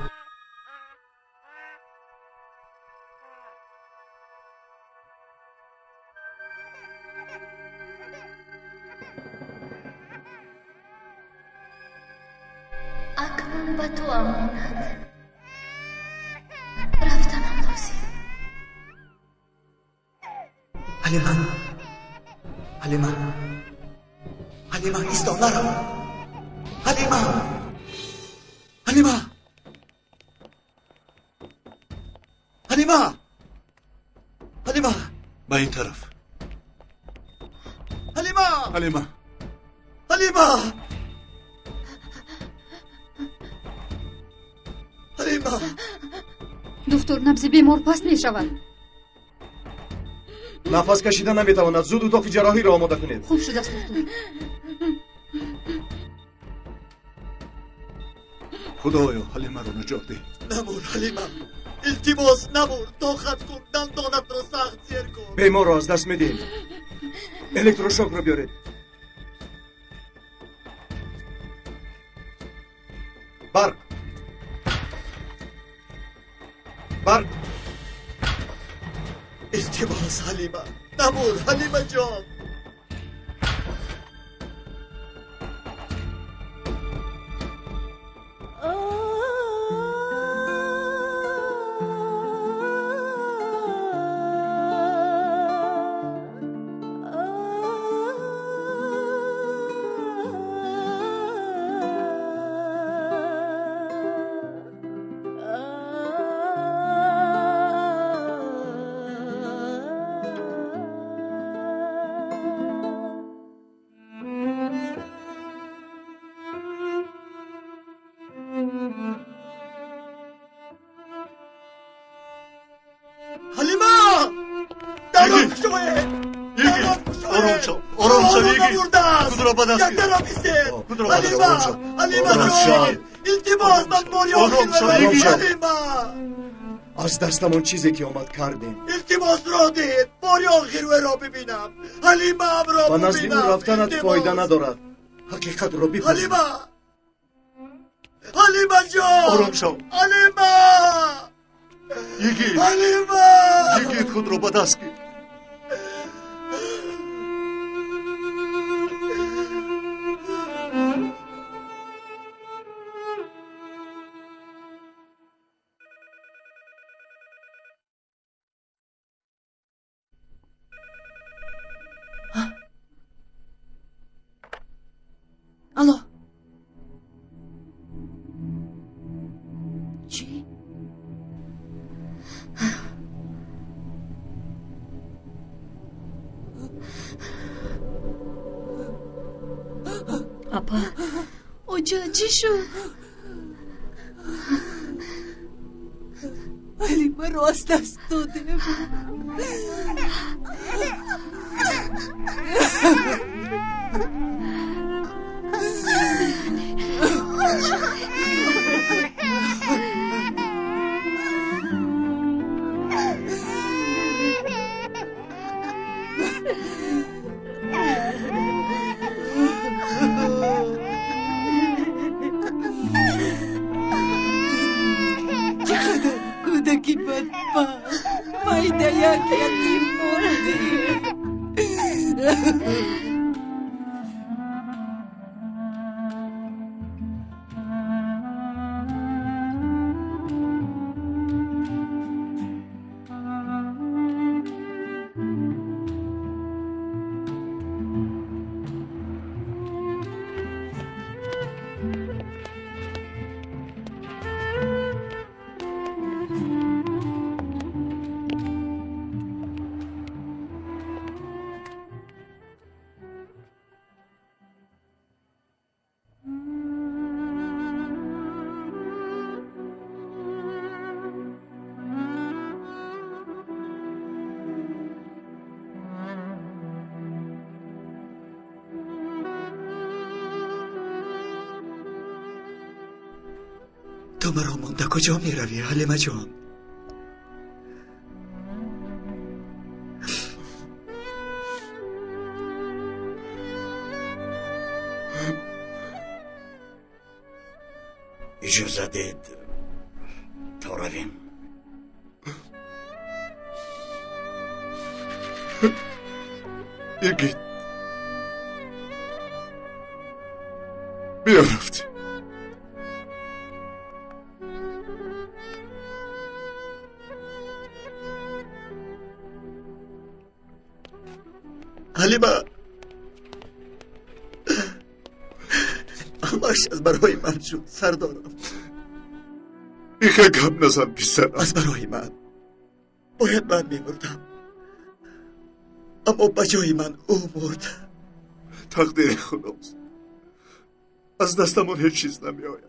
Q: اکنون به تو امانت. رفتنم لازم.
J: حلیمه ایستا نرو. حلیمه
K: به این طرف.
B: حلیمه
M: دکتر نبض بیمار پست می شود.
A: نفس کشیدن نمیتواند. زود اتاق جراحی را آماده کنید.
M: خوب شده است دکتر.
K: خدایا حلیمه رو نجات ده.
B: نمور حلیمه. التماس نمور. طاقت کن. دندانت را سخت زیر کن.
A: بیمار را از دست میدیم. الکتروشوک را بیارید. برق.
B: التماس حلیمه. نمور حلیمه جان.
K: Oromcha
B: Oğlum da
K: yegi.
B: burada.
K: Kudura badaski.
B: Yaklar hapiste.
K: Kudura
B: Halima. Halima çok. İltimas ben Moryol
K: Oromcha.
B: Halima.
A: از دستمون چیزی که اومد کردیم
B: التماس را دید ماریان خیروه را ببینم حلیمه را
A: و
B: ببینم
A: نزدیک رفتنت فایده ندارد حقیقت رو بپذیر
B: حلیمه حلیمه جان
K: آرام شو
B: حلیمه
K: یگی
B: حلیمه
K: یگی خود رو بدسکی
G: الو چی؟
H: اپا
Q: اوجا چی شد؟
O: حلیمه رو از دست داده کودکی بدبخت مایده یک یتیم مرده
B: تو مرا مانده کجا می روی حلیمه جان
J: اجازه دید تا رویم
K: یگی بیا رفتی
B: حلیمه همش از برای من شد سردارم
K: بیخه گم نزن پسرم
B: از برای من باید من میمردم اما بجای من او مرد
K: تقدیر خداست از دستمون هیچ چیز نمی آید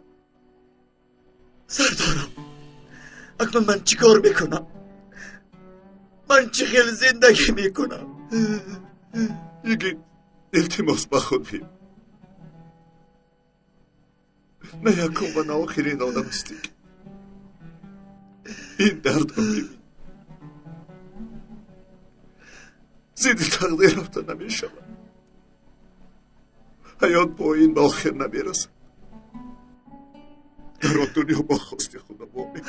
B: سردارم اکنون من چی کار میکنم من چه خیلی زندگی میکنم
K: یکی التماس با خود بیم نه یکم و نه آخرین آدم استی که این درد رو ببین زیدی تقدیر رفته نمی شود حیات با این به آخر نمی رسد در آن دنیا با خواست خدا مومن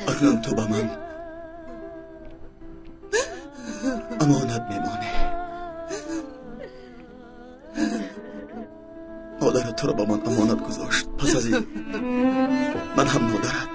B: اکنون تو با من تو را با من امانت گذاشت. پس از این من هم مادرت